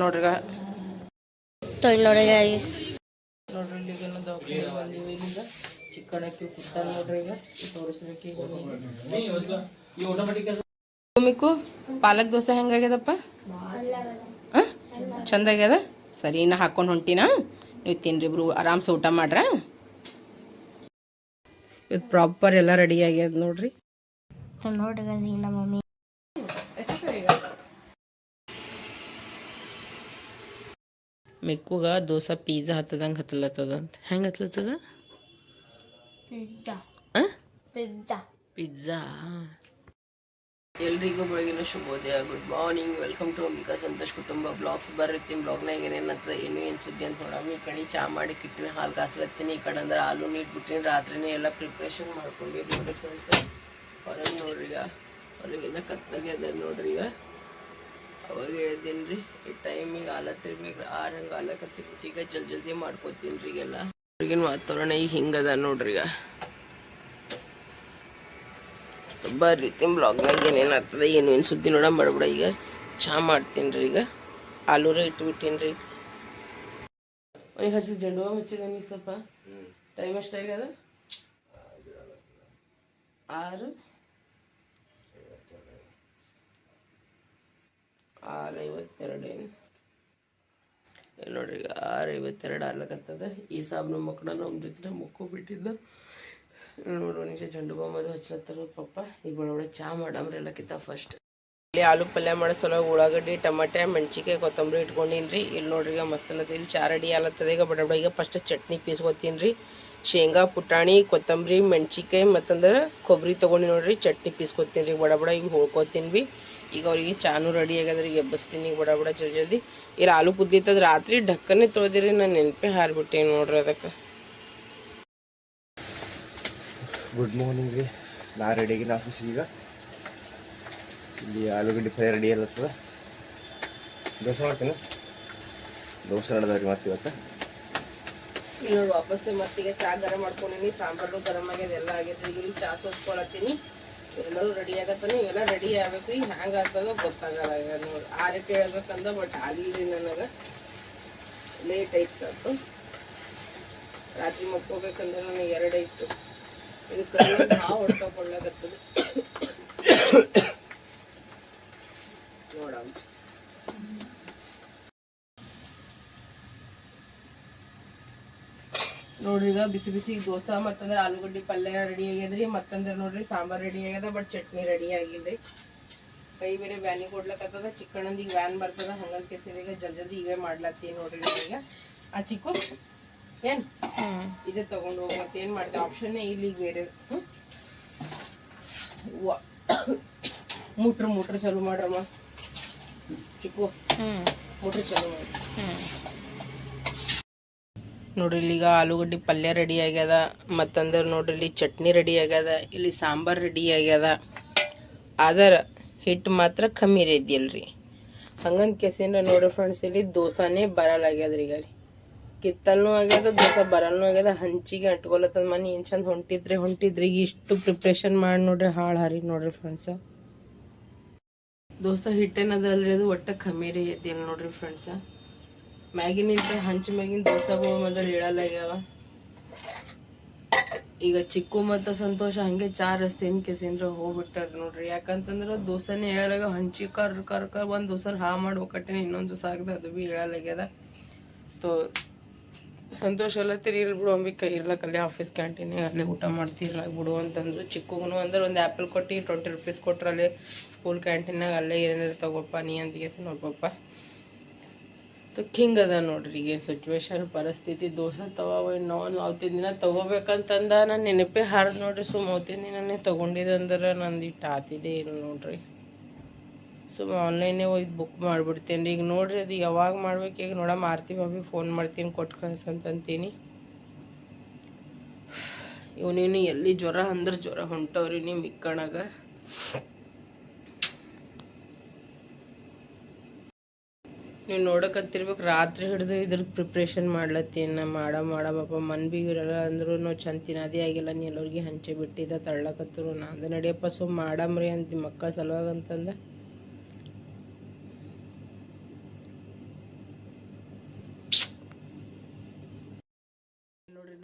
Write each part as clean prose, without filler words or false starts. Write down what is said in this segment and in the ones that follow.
ನೋಡ್ರಿ ನೋಡ್ರಿ ಇಲ್ಲಿಗ ದವಾಖಾನೆ ಬಂದೀವಿ. ಇಲ್ಲಿಗ ಚಿಕ್ಕಣಕ್ಕೆ ಕೂತಾರ ನೋಡ್ರಿ. ಈಗ ತೋರಿಸ್ಬೇಕು. ಮಿಕ್ಕು ಪಾಲಕ್ ದೋಸೆ ಹೆಂಗಾಗ್ಯದಪ್ಪ? ಚಂದ ಆಗ್ಯದ. ಸರಿ, ನಾ ಹಾಕೊಂಡು ಹೊಂಟಿನ, ನೀವು ತಿನ್ರಿ ಇಬ್ರು ಆರಾಮ್ಸೆ ಊಟ ಮಾಡ್ರ. ಇವತ್ತು ಪ್ರಾಪರ್ ಎಲ್ಲ ರೆಡಿ ಆಗ್ಯದ ನೋಡ್ರಿ. ನೋಡ್ರಿ ನಮ್ಮ ಮಮ್ಮಿ ಮಿಕ್ಕುಗ ದೋಸೆ ಪಿಜ್ಜಾ ಹತ್ತದಂಗೆ ಹತ್ತಲತ್ತದಂತ. ಹೆಂಗೆ ಹತ್ಲತ್ತದ? ಪಿಜ್ಜಾ. ಎಲ್ರಿಗೂ ಬೆಳಗಿನ ಶುಭೋದಯ. Good morning. Welcome to Ambika Santosh ಕುಟುಂಬ ಬ್ಲಾಗ್ಸ್. ಬರ್ತೀನಿ ಬ್ಲಾಗ್ನಾಗ ಏನೇನಂತ ಏನು ಸುದ್ದಿ ಅಂತ ನೋಡಮ್ಮ. ಈ ಕಡೆ ಚಾ ಮಾಡಿ ಕಿಟ್ಟಿನ ಹಾಲು ಕಾಸ್ಲತ್ತೀನಿ. ಈ ಕಡೆ ಅಂದ್ರೆ ಹಾಲು ನೀರು ಬಿಟ್ಟಿನಿ. ರಾತ್ರಿನೇ ಎಲ್ಲ ಪ್ರಿಪ್ರೇಷನ್ ಮಾಡ್ಕೊಂಡಿದ್ದು ನೋಡ್ರಿ ಫ್ರೆಂಡ್ಸ್. ಹೊರಗೆ ನೋಡ್ರಿ, ಈಗ ಹೊರಗಿನ ಕತ್ತಾಗೆ ಅದ ನೋಡ್ರಿ. ಈಗ ಅವಾಗ ಎದ್ದೀನಿ ರೀ. ಈ ಟೈಮಿಗೆ ಹಾಲತ್ತಿರ್ಬೇಕು. ಹಂಗೆ ಹಾಲಕತ್ತಿರ್ಬೇಕು. ಈಗ ಜಲ್ದಿ ಮಾಡ್ಕೋತೀನಿ ರೀ. ಈಗೆಲ್ಲ ಹೊರಗಿನ ವಾತಾವರಣ ಈಗ ಹಿಂಗದ ನೋಡ್ರಿ. ಈಗ ಬರ್ರಿ ಬ್ಲಾಗ್ನಾಗ ಏನೇನು ಆಗ್ತದೆ ಏನು ಸುದ್ದಿ ನೋಡ ಮಾಡ್ಬಿಡ. ಈಗ ಚಹಾ ಮಾಡ್ತೀನಿ ರೀ. ಈಗ ಆಲೂರೇ ಇಟ್ಬಿಟ್ಟೀನಿ ರೀ. ಅವ್ನಿಗೆ ಹಸಿ ಜಂಡು ಹೂವು ಹಚ್ಚಿದ. ನೀ ಸ್ವಲ್ಪ ಟೈಮ್ ಎಷ್ಟಾಗ್ಯದ? 6:52 ಏನು ನೋಡ್ರಿ. ಈಗ 6:52 ಆಗ್ಲಕತ್ತದ. ಈ ಸಾಬ್ನ ಮಕ್ಕಳ ನಮ್ಮ ಜೊತೆ ಮುಕ್ಕೋಬಿಟ್ಟಿದ್ದ ನೋಡು. ನಿಜ ಜಂಡು ಬಾಂಬದು ಹಚ್ಲತ್ತಾರ ಪಪ್ಪ. ಈಗ ಒಳಗಡೆ ಚಹಾ ಮಾಡಮ್ರಿ ಎಲ್ಲಕ್ಕಿಂತ ಫಸ್ಟ್. ಇಲ್ಲಿ ಆಲೂ ಪಲ್ಯ ಮಾಡೋ ಸಲ ಉಳ್ಳಾಗಡ್ಡಿ, ಟಮಾಟೆ, ಮೆಣಸಿಕಾಯಿ, ಕೊತ್ತಂಬರಿ ಇಟ್ಕೊಂಡೀನಿ ರೀ. ಇಲ್ಲಿ ನೋಡ್ರಿ ಈಗ ಮಸ್ತ್ ಅಲ್ಲತ್ತದ. ಇಲ್ಲಿ ಚಹಾ ರೆಡಿ ಆಲತ್ತದ. ಈಗ ಬಡ ಈಗ ಫಸ್ಟ್ ಚಟ್ನಿ ಪೀಸ್ಕೊತೀನಿ ರೀ. ಶೇಂಗಾ, ಪುಟಾಣಿ, ಕೊತ್ತಂಬರಿ, ಮೆಣಸಿಕಾಯಿ ಮತ್ತಂದ್ರೆ ಕೊಬ್ಬರಿ ತೊಗೊಂಡು ನೋಡ್ರಿ ಚಟ್ನಿ ಪೀಸ್ಕೊತೀನಿ ರೀ. ಬಡ ಈಗ ಹೋಳ್ಕೊತೀನಿ ಭೀ. ಈಗ ಅವ್ರಿಗೆ ಚಾನು ರೆಡಿ ಆಗ್ಯದ್ರಿ. ಈಗ ಎಬ್ಬಸ್ತೀನಿ ಈಗ ಬಡ ಜಲ್ದಿ. ಇಲ್ಲಿ ಆಲೂ ಕುದ್ದಿತ್ತದ. ರಾತ್ರಿ ಢಕ್ಕನೆ ತೊಳೆದಿರಿ. ನಾನು ನೆನಪೇ ಹಾರಿಬಿಟ್ಟೆ ನೋಡ್ರಿ ಅದಕ್ಕೆ. ಗುಡ್ ಮಾರ್ನಿಂಗ್ ರೀ. ನಾ ರೆಡಿ ಆಗಿನ ಆಫೀಸಿಗೆ. ಈಗ ಇಲ್ಲಿ ಆಲೂಗಡ್ಡೆ ಫ್ರೈ ರೆಡಿ ಅಲ್ಲತ್ತದ. ದೋಸೆ ಮಾಡ್ತೇನೆ. ದೋಸೆ ನಡೆದವ್ರಿ ಮತ್ತೆ ಇವತ್ತು. ಇಲ್ಲಿ ನೋಡಿ ವಾಪಸ್ಸೆ ಮತ್ತೀಗ ಚಹಾ ಗರಂ ಮಾಡ್ಕೊಂಡಿನಿ. ಸಾಂಬಾರು ಗರಂ ಆಗ್ಯದ, ಎಲ್ಲ ಆಗ್ಯದ. ಈಗ ಚಹಾ ಸೋಸ್ಕೊಳತ್ತೀನಿ. ಎಲ್ಲರೂ ರೆಡಿ ಆಗತ್ತಾನೆ. ಇವೆಲ್ಲ ರೆಡಿ ಆಗ್ಬೇಕು. ಈಗ ಹ್ಯಾಂಗೆ ಆಗ್ತದೋ ಗೊತ್ತಾಗಲ್ಲ. ಈಗ ನೋಡಿ 6ಕ್ಕೆ ಹೇಳ್ಬೇಕಂದ ಬಟ್ ಆಗಿಲ್ರಿ. ನನಗೆ ಲೇಟ್ ಐತೆ ಸಾಕು. ರಾತ್ರಿ ಮಕ್ಕೋಬೇಕಂದ್ರೆ ನನಗೆ 2 ಐತು. ಇದು ಕೈ ಹಾವು ಹೊಡ್ಕೊಕೊಳ್ಳಾಗತ್ತದ ನೋಡಮ್ಮ. ನೋಡ್ರಿ ಈಗ ಬಿಸಿ ಬಿಸಿ ದೋಸೆ ಮತ್ತಂದ್ರೆ ಆಲೂಗಡ್ಡೆ ಪಲ್ಯ ರೆಡಿ ಆಗ್ಯದ್ರಿ. ಮತ್ತಂದ್ರೆ ನೋಡ್ರಿ ಸಾಂಬಾರ್ ರೆಡಿ ಆಗ್ಯದ ಬಟ್ ಚಟ್ನಿ ರೆಡಿ ಆಗಿಲ್ರಿ. ಕೈ ಬೇರೆ ವ್ಯಾನಿ ಕೊಡ್ಲಕ್ಕತ್ತದ. ಚಿಕ್ಕಣ್ಣಂದಿಗೆ ವ್ಯಾನ್ ಬರ್ತದ. ಹಂಗಂತ ಕೇಸಿರಿಗೆ ಜಲ್ದಿ ಇವೇ ಮಾಡ್ಲತ್ತೀನಿ ನೋಡ್ರಿ. ಈಗ ಆ ಚಿಕ್ಕು ಏನ್ ಇದೇ ತಗೊಂಡು ಹೋಗಿ ಮತ್ತೆ ಏನ್ ಮಾಡ್ದೆ ಆಪ್ಷನ್ನೇ ಇಲ್ಲಿ ಬೇರೆ. ಮೂಟ್ರ್ ಚಾಲು ಮಾಡ್ರಮ್ಮ. ಚಿಕ್ಕು ಮೂಟ್ರ್ ಚಾಲು ಮಾಡಿ ನೋಡ್ರಿ. ಇಲ್ಲಿಗ ಆಲೂಗಡ್ಡೆ ಪಲ್ಯ ರೆಡಿ ಆಗ್ಯದ. ಮತ್ತಂದ್ರೆ ನೋಡ್ರಿ ಇಲ್ಲಿ ಚಟ್ನಿ ರೆಡಿ ಆಗ್ಯದ. ಇಲ್ಲಿ ಸಾಂಬಾರ್ ರೆಡಿ ಆಗ್ಯದ. ಅದರ ಹಿಟ್ಟು ಮಾತ್ರ ಕಮ್ಮಿ ಇದ್ದಿಲ್ರಿ. ಹಂಗಂತ ಕೆಸಿಂದ ನೋಡ್ರಿ ಫ್ರೆಂಡ್ಸ್, ಇಲ್ಲಿ ದೋಸಾನೇ ಬರಲ್ಲಾಗ್ಯದ್ರಿ. ಈಗ ಕಿತ್ತಲ್ನೂ ಆಗ್ಯದ, ದೋಸೆ ಬರಲ್ನೂ ಆಗ್ಯದ. ಹಂಚಿಗೆ ಅಂಟ್ಕೊಲತ್ತದ. ಮನೆ ಏನು ಚಂದ ಹೊಂಟಿದ್ರಿ. ಈಗ ಇಷ್ಟು ಪ್ರಿಪ್ರೇಷನ್ ಮಾಡಿ ನೋಡ್ರಿ ಹಾಳು ನೋಡ್ರಿ ಫ್ರೆಂಡ್ಸ. ದೋಸೆ ಹಿಟ್ಟೇನದಲ್ರಿ ಅದು ಒಟ್ಟ ಕಮ್ಮಿ ರೀ ಎದ್ದಿಲ್ಲ ನೋಡ್ರಿ ಫ್ರೆಂಡ್ಸ. ಮ್ಯಾಗಿನಿಂದ ಹಂಚಿ ಮ್ಯಾಗಿನ ದೋಸೆ ಮೊದಲು ಹೇಳಲ್ಲಾಗ್ಯಾವ. ಈಗ ಚಿಕ್ಕು ಮತ್ತು ಸಂತೋಷ ಹಂಗೆ ಚಾ ರಸ್ತೆನ್ ಕೆಸಿಂದ್ರ ಹೋಗ್ಬಿಟ್ಟಾರ ನೋಡ್ರಿ. ಯಾಕಂತಂದ್ರೆ ದೋಸೆನೇ ಹೇಳಲಾಗ. ಹಂಚಿ ಕರ್ ಒಂದು ದೋಸೆ ಮಾಡಿ ಒಕ್ಕಟ್ಟೇನೆ ಇನ್ನೊಂದು ದೋಸೆ ಆಗ್ದ ಅದು ಭೀ ಹೇಳಲಾಗ್ಯದ. ತೋ ಸಂತೋಷ ಅಲ್ಲತ್ತೀರಿ ಇಲ್ಲಿ ಬಿಡು ಅಂಬಿಕ ಇರ್ಲಕ್ಕಲ್ಲಿ ಆಫೀಸ್ ಕ್ಯಾಂಟೀನಾಗ ಅಲ್ಲೇ ಊಟ ಮಾಡ್ತಿರ್ಲ ಬಿಡು ಅಂತಂದ್ರು. ಚಿಕ್ಕಗೂ ಅಂದ್ರೆ ಒಂದು ಆ್ಯಪಲ್ ಕೊಟ್ಟು 20 ರೂಪೀಸ್ ಕೊಟ್ರು. ಅಲ್ಲಿ ಸ್ಕೂಲ್ ಕ್ಯಾಂಟೀನಾಗ ಅಲ್ಲೇ ಏನೇನು ತಗೋಪ್ಪ ನೀ ಅಂತ ನೋಡ್ಪಪ್ಪ. ಹಿಂಗದ ನೋಡ್ರಿ ಈಗ ಸಿಚುವೇಶನ್ ಪರಿಸ್ಥಿತಿ. ದೋಸೆ ತವ ಅವತ್ತಿನ ದಿನ ತಗೋಬೇಕಂತಂದ ನಾನು ನೆನಪೇ ಹಾರ್ದು ನೋಡ್ರಿ. ಅವತ್ತಿನ ದಿನನೇ ತೊಗೊಂಡಿದ್ದಂದ್ರೆ ನಂದು ಇಟ್ಟು ಆತಿದೆ ಏನು ನೋಡ್ರಿ. ಆನ್ಲೈನೇ ಹೋಗಿ ಬುಕ್ ಮಾಡಿಬಿಡ್ತೇನೆ ರೀ. ಈಗ ನೋಡ್ರಿ ಅದು ಯಾವಾಗ ಮಾಡ್ಬೇಕು. ಈಗ ನೋಡಮ್ಮ ಆರ್ತಿ ಭಾಬಿ ಫೋನ್ ಮಾಡ್ತೀನಿ ಕೊಟ್ಟು ಕಳ್ಸಂತೀನಿ. ಇವನೇನು ಎಲ್ಲಿ ಜ್ವರ ಅಂದ್ರೆ ಜ್ವರ ಹೊಂಟವ್ರಿ ನೀವು ಮಿಕ್ಕಣಾಗ. ನೀವು ನೋಡಕತ್ತಿರ್ಬೇಕು. ರಾತ್ರಿ ಹಿಡಿದು ಇದ್ರ ಪ್ರಿಪ್ರೇಷನ್ ಮಾಡ್ಲತ್ತೀನಿ. ಮಾಡಪ್ಪ ಮನ್ ಬಿ ಇರಲ್ಲ ಅಂದ್ರು ನಾವು ಚಂದ ತಿನ್ನೋದೇ ಆಗಿಲ್ಲ. ನೀ ಎಲ್ಲರಿಗೆ ಹಂಚೆ ಬಿಟ್ಟಿದ್ದ ತಳ್ಳಕತ್ತರು. ನಂದು ನಡಿಯಪ್ಪ ಮಾಡಮ್ರಿ ಅಂತ ಮಕ್ಕಳ ಸಲುವಾಗ ಅಂತಂದ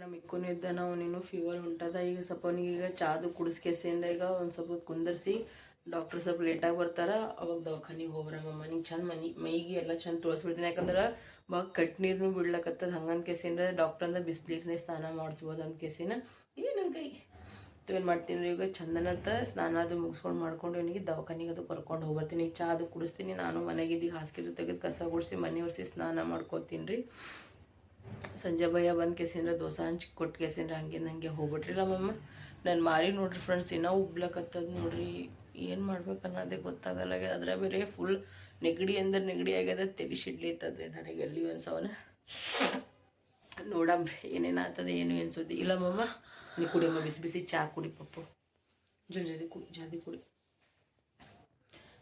ನಮ್ಮ ಇಕ್ಕೂನು ಇದ್ದ ನಾವು ನೀನು ಫೀವರ್ ಉಂಟದ ಈಗ ಸ್ವಲ್ಪ ಅವನಿಗೆ ಈಗ ಚಾದು ಕುಡಿಸ್ಕೇಸಿಂದ ಈಗ ಒಂದು ಸ್ವಲ್ಪ ಕುಂದರ್ಸಿ ಡಾಕ್ಟರ್ ಸ್ವಲ್ಪ ಲೇಟಾಗಿ ಬರ್ತಾರ ಅವಾಗ ದವಾಖಾನಿಗೆ ಹೋಗ್ರಮ್ಮ ನಿಂಗೆ ಚಂದ ಮೈಗೆ ಎಲ್ಲ ಚಂದ ತೋರಿಸ್ಬಿಡ್ತೀನಿ ಯಾಕಂದ್ರೆ ಅವಾಗ ಕಟ್ ನೀರು ಬಿಡ್ಲಕತ್ತದ ಹಂಗಂತ ಕೇಸಿಂದ ಡಾಕ್ಟರ್ ಅಂದ್ರೆ ಬಿಸಿನೀರನ್ನೇ ಸ್ನಾನ ಮಾಡಿಸ್ಬೋದು ಅಂತ ಕೇಸಿನ ಈಗ ನನ್ನ ಕೈ ಏನು ಮಾಡ್ತೀನಿ ರೀ ಈಗ ಚಂದನತ್ತ ಸ್ನಾನ ಅದು ಮುಗಿಸ್ಕೊಂಡು ಮಾಡ್ಕೊಂಡು ಇವನಿಗೆ ದವಾಖಾನಿಗೆ ಅದು ಕರ್ಕೊಂಡು ಹೋಗ್ಬರ್ತೀನಿ ಚಾ ಅದು ಕುಡಿಸ್ತೀನಿ ನಾನು ಮನೆಗಿದ್ದೀಗ ಹಾಸಿಗೆ ತೆಗೆದು ಕಸ ಗುಡಿಸಿ ಮನೆ ಒರೆಸಿ ಸ್ನಾನ ಮಾಡ್ಕೋತೀನಿ ರೀ ಸಂಜೆ ಭಯ ಬಂದು ಕೇಸಿಂದ್ರೆ ದೋಸೆ ಹಂಚಿ ಕೊಟ್ಟು ಕೇಸಿಂದ್ರೆ ಹಂಗೆ ಹೋಗ್ಬಿಟ್ರಿಲ್ಲ ಮಮ್ಮ ನಾನು ಮಾರಿ ನೋಡ್ರಿ ಫ್ರೆಂಡ್ಸ್ ಇನ್ನೂ ಉಬ್ಲಕತ್ತದ ನೋಡ್ರಿ ಏನು ಮಾಡ್ಬೇಕು ಅನ್ನೋದೇ ಗೊತ್ತಾಗಲ್ಲ ಅದ್ರ ಬೇರೆ ಫುಲ್ ನೆಗಡಿ ಅಂದ್ರೆ ನೆಗಡಿ ಆಗ್ಯದ ತಲೆ ಶಿಡ್ಲಿ ಇತ್ತದ್ರಿ ನನಗೆ ಎಲ್ಲಿ ಒಂದು ಸವನ ನೋಡಂಬ್ರಿ ಏನೇನು ಆಗ್ತದೆ ಏನು ಸುದ್ದಿ ಇಲ್ಲ ಮಮ್ಮ ನೀ ಕುಡಿಯಮ್ಮ ಬಿಸಿ ಬಿಸಿ ಚಾ ಕುಡಿ ಪಪ್ಪು ಜಲ್ದಿ ಕುಡಿ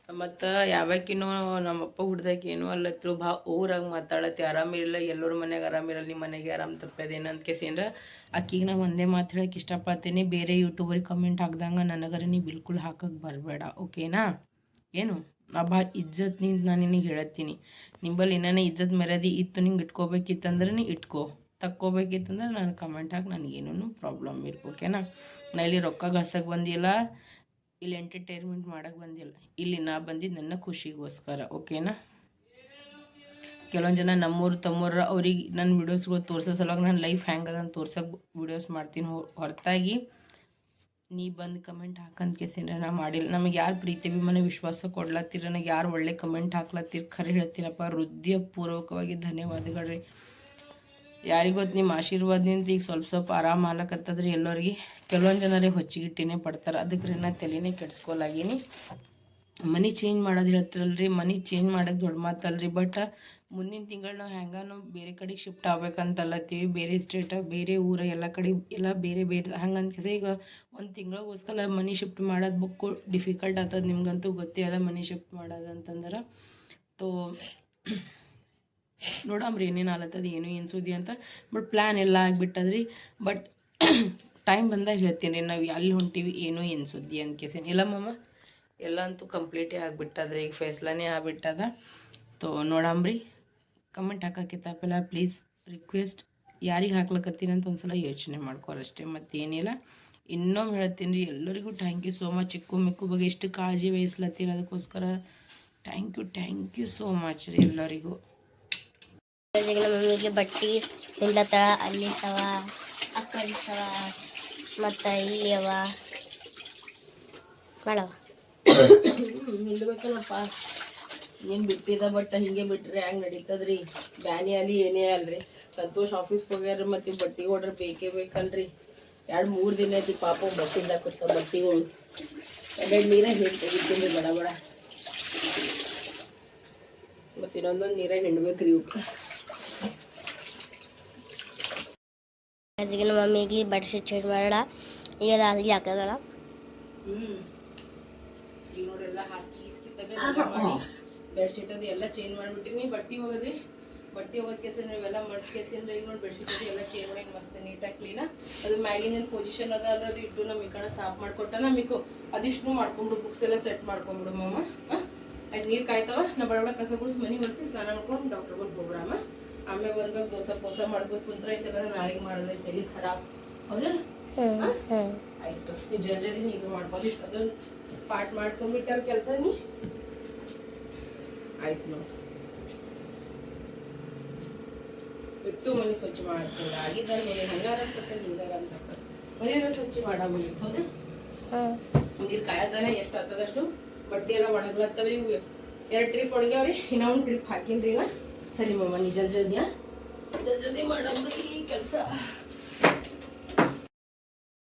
ಮತ್ತು ಯಾವಾಕಿನೂ ನಮ್ಮಪ್ಪ ಹುಡ್ದಾಕ ಏನೂ ಅಲ್ಲತ್ರು ಊರಾಗ ಮಾತಾಡತ್ತಿ ಆರಾಮಿರಲ್ಲ ಎಲ್ಲರ ಮನೆಗೆ ಆರಾಮಿರಲ್ಲ ನಿಮ್ಮ ಮನೆಗೆ ಆರಾಮ್ ತಪ್ಪದೇನು ಅಂತ ಕೇಸಿಂದ್ರೆ ಆಕಿಗೆ ನಾ ಒಂದೇ ಮಾತು ಹೇಳಕ್ಕೆ ಇಷ್ಟಪಡ್ತೀನಿ ಬೇರೆ ಯೂಟ್ಯೂಬರಿಗೆ ಕಮೆಂಟ್ ಹಾಕ್ದಂಗೆ ನನಗರ ನೀ ಬಿಲ್ಕುಲ್ ಹಾಕಕ್ಕೆ ಬರಬೇಡ ಓಕೆನಾ ಏನು ನಾ ಭಾಳ ಇಜ್ಜತ್ ನಾನು ನಿನಗೆ ಹೇಳತ್ತೀನಿ ನಿಂಬಲ್ಲಿ ಇನ್ನೇ ಇಜ್ಜತ್ ಮೆರದಿ ಇತ್ತು ನಿಂಗೆ ಇಟ್ಕೋಬೇಕಿತ್ತಂದ್ರೆ ನೀ ಇಟ್ಕೋ ತಕ್ಕೋಬೇಕಿತ್ತಂದ್ರೆ ನಾನು ಕಮೆಂಟ್ ಹಾಕಿ ನನಗೇನೂ ಪ್ರಾಬ್ಲಮ್ ಇಲ್ಲ ಓಕೆನಾ ನಾ ಇಲ್ಲಿ ರೊಕ್ಕ ಗಳಿಸಕ್ಕೆ ಬಂದಿಲ್ಲ ಇಲ್ಲಿ ಎಂಟರ್ಟೈನ್ಮೆಂಟ್ ಮಾಡೋಕ್ಕೆ ಬಂದಿಲ್ಲ ಇಲ್ಲಿ ನಾ ಬಂದಿದ್ದು ನನ್ನ ಖುಷಿಗೋಸ್ಕರ ಓಕೆನಾ ಕೆಲವೊಂದು ಜನ ನಮ್ಮೂರು ತಮ್ಮೂರ ಅವ್ರಿಗೆ ನನ್ನ ವೀಡಿಯೋಸ್ಗಳು ತೋರಿಸೋ ಸಲುವಾಗಿ ನಾನು ಲೈಫ್ ಹೆಂಗದ ಅಂತ ತೋರ್ಸೋಕೆ ವೀಡಿಯೋಸ್ ಮಾಡ್ತೀನಿ ಹೊರತಾಗಿ ನೀ ಬಂದು ಕಮೆಂಟ್ ಹಾಕಂತ ಕೇಸಿನ ನಾ ಮಾಡಿಲ್ಲ ನಮಗೆ ಯಾರು ಪ್ರೀತಿ ಅಭಿಮಾನ ವಿಶ್ವಾಸ ಕೊಡ್ಲತ್ತೀರ ನನಗೆ ಯಾರು ಒಳ್ಳೆ ಕಮೆಂಟ್ ಹಾಕ್ಲತ್ತೀರಿ ಖರೆ ಹೇಳ್ತೀನಪ್ಪ ಹೃದಯಪೂರ್ವಕವಾಗಿ ಧನ್ಯವಾದಗಳು ರೀ ಯಾರಿಗೊತ್ತು ನಿಮ್ಮ ಆಶೀರ್ವಾದದಿಂದ ಈಗ ಸ್ವಲ್ಪ ಆರಾಮ ಆಗ್ಲಕತ್ತದ್ರಿ ಎಲ್ಲರಿಗೆ ಕೆಲವೊಂದು ಜನರಿಗೆ ಹೊಚ್ಚಿಗಿಟ್ಟಿನೇ ಪಡ್ತಾರೆ ಅದಕ್ಕೆ ನಾ ತಲೆನೇ ಕೆಡ್ಸ್ಕೊಲಾಗೀನಿ ಮನೆ ಚೇಂಜ್ ಮಾಡೋದು ಹೇಳ್ತಿರಲ್ರಿ ಮನೆ ಚೇಂಜ್ ಮಾಡೋಕ್ಕೆ ದೊಡ್ಡ ಮಾತಲ್ರಿ ಬಟ್ ಮುಂದಿನ ತಿಂಗಳು ನಾವು ಹೆಂಗ ನಾವು ಬೇರೆ ಕಡೆಗೆ ಶಿಫ್ಟ್ ಆಗ್ಬೇಕಂತಲ್ಲತ್ತೀವಿ ಬೇರೆ ಸ್ಟೇಟ ಬೇರೆ ಊರ ಎಲ್ಲ ಕಡೆ ಎಲ್ಲ ಬೇರೆ ಹಂಗಂತ ಈಗ ಒಂದು ತಿಂಗಳಿಗೋಸ್ಕರ ಮನೆ ಶಿಫ್ಟ್ ಮಾಡೋದು ಬುಕ್ಕು ಡಿಫಿಕಲ್ಟ್ ಆಗ್ತದೆ ನಿಮ್ಗಂತೂ ಗೊತ್ತೇ ಅದ ಮನೆ ಶಿಫ್ಟ್ ಮಾಡೋದು ಅಂತಂದ್ರೆ ತೋ ನೋಡಮ್ರಿ ಏನೇನು ಆಲತ್ತದ ಏನು ಸುದ್ದಿ ಅಂತ ಬಟ್ ಪ್ಲ್ಯಾನ್ ಎಲ್ಲ ಆಗಿಬಿಟ್ಟದ್ರಿ ಬಟ್ ಟೈಮ್ ಬಂದಾಗ ಹೇಳ್ತೀನಿ ರೀ ನಾವು ಅಲ್ಲಿ ಹೊಂಟೀವಿ ಏನು ಸುದ್ದಿ ಅಂತ ಕೇಸೇನು ಇಲ್ಲ ಮಮ್ಮ ಎಲ್ಲ ಅಂತೂ ಕಂಪ್ಲೀಟೇ ಆಗಿಬಿಟ್ಟದ್ರಿ ಈಗ ಫೈಸಲಾನೇ ಆಗ್ಬಿಟ್ಟದ ತೋ ನೋಡಮ್ರಿ ಕಮೆಂಟ್ ಹಾಕೋಕ್ಕೆ ತಪ್ಪಲ್ಲ ಪ್ಲೀಸ್ ರಿಕ್ವೆಸ್ಟ್ ಯಾರಿಗೆ ಹಾಕ್ಲಕತ್ತೀನಿ ಅಂತ ಒಂದು ಸಲ ಯೋಚನೆ ಮಾಡ್ಕೋರಷ್ಟೇ ಮತ್ತೇನಿಲ್ಲ ಇನ್ನೊಮ್ಮೆ ಹೇಳ್ತೀನಿ ರೀ ಎಲ್ಲರಿಗೂ ಥ್ಯಾಂಕ್ ಯು ಸೋ ಮಚ್ ಚಿಕ್ಕು ಮಿಕ್ಕು ಬಗ್ಗೆ ಎಷ್ಟು ಕಾಳಜಿ ವಹಿಸ್ಲತ್ತೀರ ಅದಕ್ಕೋಸ್ಕರ ಥ್ಯಾಂಕ್ ಯು ಸೋ ಮಚ್ ರೀ ಎಲ್ಲರಿಗೂ ನಮ್ಮ ಮಮ್ಮಿಗೆ ಬಟ್ಟೆ ಹಿಂಡ್ಲತ್ತಾಳ ಅಲ್ಲಿ ಸವ ಅಕ್ಕಡಿ ಸವ ಮತ್ತು ಇಲ್ಲಿ ಅವ ಮಾಡವ ಹಿಂಡ್ಬೇಕಲ್ಲಪ್ಪ ಏನು ಬಿಟ್ಟಿದ ಬಟ್ ಹಿಂಗೆ ಬಿಟ್ರೆ ಹೆಂಗೆ ನಡೀತದ್ರಿ ಬ್ಯಾನಿ ಅಲ್ಲಿ ಏನೇ ಅಲ್ರಿ ಸಂತೋಷ್ ಆಫೀಸ್ಗೆ ಹೋಗ್ಯಾರ ಮತ್ತು ಬಟ್ಟೆ ಹೊಡ್ರೆ ಬೇಕೇ ಬೇಕಲ್ರಿ 2-3 ದಿನ ಐತಿ ಪಾಪ ಬಟ್ಟೆಯಿಂದ ಹಾಕುತ್ತ ಬಟ್ಟೆಗಳು 2 ನೀರಾಗ ಹಿಂಡಿ ತೆಗಿತೀನಿ ಬಡ ಬಡ ಮತ್ತು ಇನ್ನೊಂದೊಂದು ನೀರಾಗ ಹಿಂಡ್ಬೇಕ್ರಿ ಇವಕ್ಕೆ ನಮ್ಮ ಮಮ್ಮಿಗೆ ಬೆಡ್ಶೀಟ್ ಚೇಂಜ್ ಮಾಡೋಣ ಈಗ ಅಲ್ಲಿ ಹಾಕದಳ ಈಗ ನೋಡ್ರಿ ಎಲ್ಲ ಹಾಸಿಗೆ ತೆಗೆದು ಮಾಡಿ ಬೆಡ್ಶೀಟ್ ಅದು ಎಲ್ಲ ಚೇಂಜ್ ಮಾಡಿಬಿಟ್ಟಿನಿ ಬಟ್ಟೆ ಹೋಗೋದ್ ಕೇಸಿಂದ ಇವೆಲ್ಲ ಮಡ್ಚ್ ಕೇಸಿಂದ ಈಗ ನೋಡಿ ಬೆಡ್ಶೀಟ್ ಅದು ಎಲ್ಲ ಚೇಂಜ್ ಮಾಡಿ ಮಸ್ತ್ ನೀಟಾಗಿ ಕ್ಲೀನ ಅದು ಮ್ಯಾಗಿನ ಪೊಸಿಷನ್ ಅದ ಅಲ್ರಿ ಅದು ಇಟ್ಟು ನಮ್ಮ ಈ ಕಡೆ ಸಾಫ್ ಮಾಡ್ಕೊಟ್ಟ ನಮಗೂ ಅದಿಷ್ಟು ಮಾಡ್ಕೊಂಡು ಬುಕ್ಸ್ ಎಲ್ಲ ಸೆಟ್ ಮಾಡ್ಕೊಂಬಿಡು ಮಮ್ಮ ಅದು ನೀರು ಕಾಯ್ತಾವ ನಾ ಬಡ ಕಸ ಗುಡಿಸಿ ಮನೆ ಒರೆಸಿ ಸ್ನಾನ ಮಾಡ್ಕೊಂಡು ಡಾಕ್ಟರ್ಗಳು ಹೋಗ್ರಾಮ ಆಮೇಲೆ ಬಂದಾಗ ದೋಸೆ ಮಾಡ್ಬೇಕು ಕುಂತ್ರ ಐತಲ್ಲ ನಾಳೆಗೆ ಮಾಡಿದ್ರೆ ತಲೆ ಖರಾಬ್ ಹೌದಲ್ಲ ಆಯ್ತು ನೀ ಜಲ್ದಿ ಇದು ಮಾಡ್ಬೋದು ಇಷ್ಟು ಅದು ಪಾರ್ಟ್ ಮಾಡ್ಕೊಂಡ್ಬಿಟ್ಟಾರ ಕೆಲಸ ನೀ ಆಯ್ತು ನೋಡಿ ಇಟ್ಟು ಮನೆ ಸ್ವಚ್ಛ ಮಾಡ್ತೀನಿ ಆಗಿದ್ದಲ್ಲಿ ಹಂಗಾರ ಹಿಂಗಾರ ಅಂತ ಮನೆಯಲ್ಲ ಸ್ವಚ್ಛ ಮಾಡಬಹುದು ಹೌದಾ ನೀರು ಕಾಯತಾನೆ ಎಷ್ಟು ಆಗ್ತದಷ್ಟು ಬಟ್ಟೆ ಎಲ್ಲ ಒಣಗ್ಲತ್ತವ್ರಿ 2 ಟ್ರಿಪ್ ಒಣಗ್ಯಾವ್ರಿ ಇನ್ನೂ 1 ಟ್ರಿಪ್ ಹಾಕಿನ್ರಿ ಈಗ ಸರಿ ಮಮ್ಮ ನೀ ಜಲ್ದಿ ಮಾಡಮ್ರಿ ಈ ಕೆಲಸ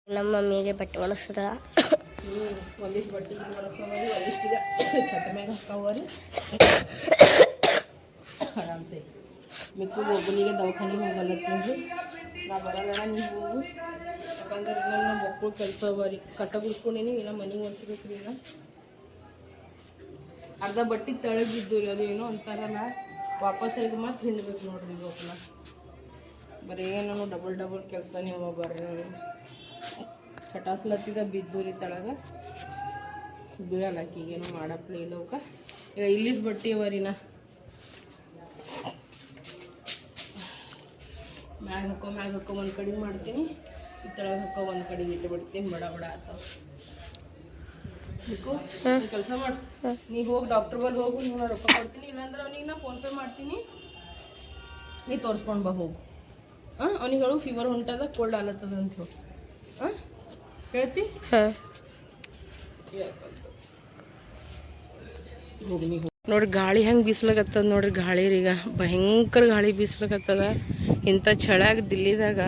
ನಮ್ಮ ಮಮ್ಮಿಗೆ ಬಟ್ಟೆ ಒಣಗಿಸದ ಒಂದಿಷ್ಟು ಬಟ್ಟೆ ಒಣಗ್ಸೋರಿ ಒಂದಿಷ್ಟು ಈಗ ಛತ್ತ ಮ್ಯಾಗ ಹಾಕವ್ರಿ ಆರಾಮ್ಸೆ ಮಿಕ್ಕಿಗೆ ಒಬ್ಬನಿಗೆ ದವಾಖಾನಿಗೆ ಹೋಗಲತ್ತೀನಿ ನಾ ಬರಲ್ಲ ನೀವು ಹೋಗು ಯಾಕಂದ್ರೆ ನನ್ನ ಮಕ್ಕಳು ಕೆಲಸ ಅವರಿ ಕಸ ಗುಡ್ಸ್ಕೊಂಡೀನಿ ಇನ್ನು ಮನೆಗೆ ಒರೆಸ್ಬೇಕು ರೀ ಅರ್ಧ ಬಟ್ಟೆ ತೆಳಗೆ ಬಿದ್ದು ರೀ ಅದು ಏನೋ ಅಂತಾರಲ್ಲ ವಾಪಸ್ ಈಗ ಮತ್ತೆ ಹಿಂಡ್ಬೇಕು ನೋಡ್ರಿ ಇವತ್ತಲ್ಲ ಬರೀ ನಾನು ಡಬಲ್ ಕೆಲಸ ನೀವು ಬರ್ರಿ ಚಟಾಸ್ಲತ್ತಿದ ಬಿದ್ದು ರೀ ತಳಗ ಬೀಳಲ್ಲ ಈಗೇನು ಮಾಡಪ್ಲೆ ಇಲ್ಲವಕ್ಕ ಈಗ ಇಲ್ಲಿಸ್ ಬಟ್ಟೆ ಅವರಿನ ಮ್ಯಾಗ ಹಾಕೋ ಒಂದು ಕಡೆ ಮಾಡ್ತೀನಿ, ಈ ತೆಳಗೆ ಹಾಕೋ ಒಂದು ಕಡೆ ಇಟ್ಟು ಬಿಡ್ತೀನಿ. ಬಡ ಆತಾವ. ಬೇಕು ಕೆಲಸ ಮಾಡು, ನೀ ಹೋಗಿ ಡಾಕ್ಟ್ರ್ ಬಲ್ಲಿ ಹೋಗು, ನೀವು ರೊಕ್ಕ ಕೊಡ್ತೀನಿ. ಇಲ್ಲಾಂದ್ರೆ ಅವ್ನಿಗೆ ನಾ ಫೋನ್ಪೇ ಮಾಡ್ತೀನಿ, ನೀ ತೋರಿಸ್ಕೊಂಡು ಬಾ ಹೋಗು. ಅವ್ನಿಗೆ ಹೇಳು ಫೀವರ್ ಹೊಂಟದ, ಕೋಲ್ಡ್ ಆಲತ್ತದ ಅಂತ ಹೇಳು. ಹೇಳ್ತಿ? ಹೋಗಿ ನೀ ನೋಡ್ರಿ ಗಾಳಿ ಹೆಂಗೆ ಬೀಸ್ಲಾಗತ್ತದ ನೋಡ್ರಿ. ಗಾಳಿ ಈಗ ಭಯಂಕರ ಗಾಳಿ ಬೀಸ್ಲಾಗತ್ತದ. ಇಂಥ ಚಳಾಗ ದಿಲ್ಲಿದಾಗ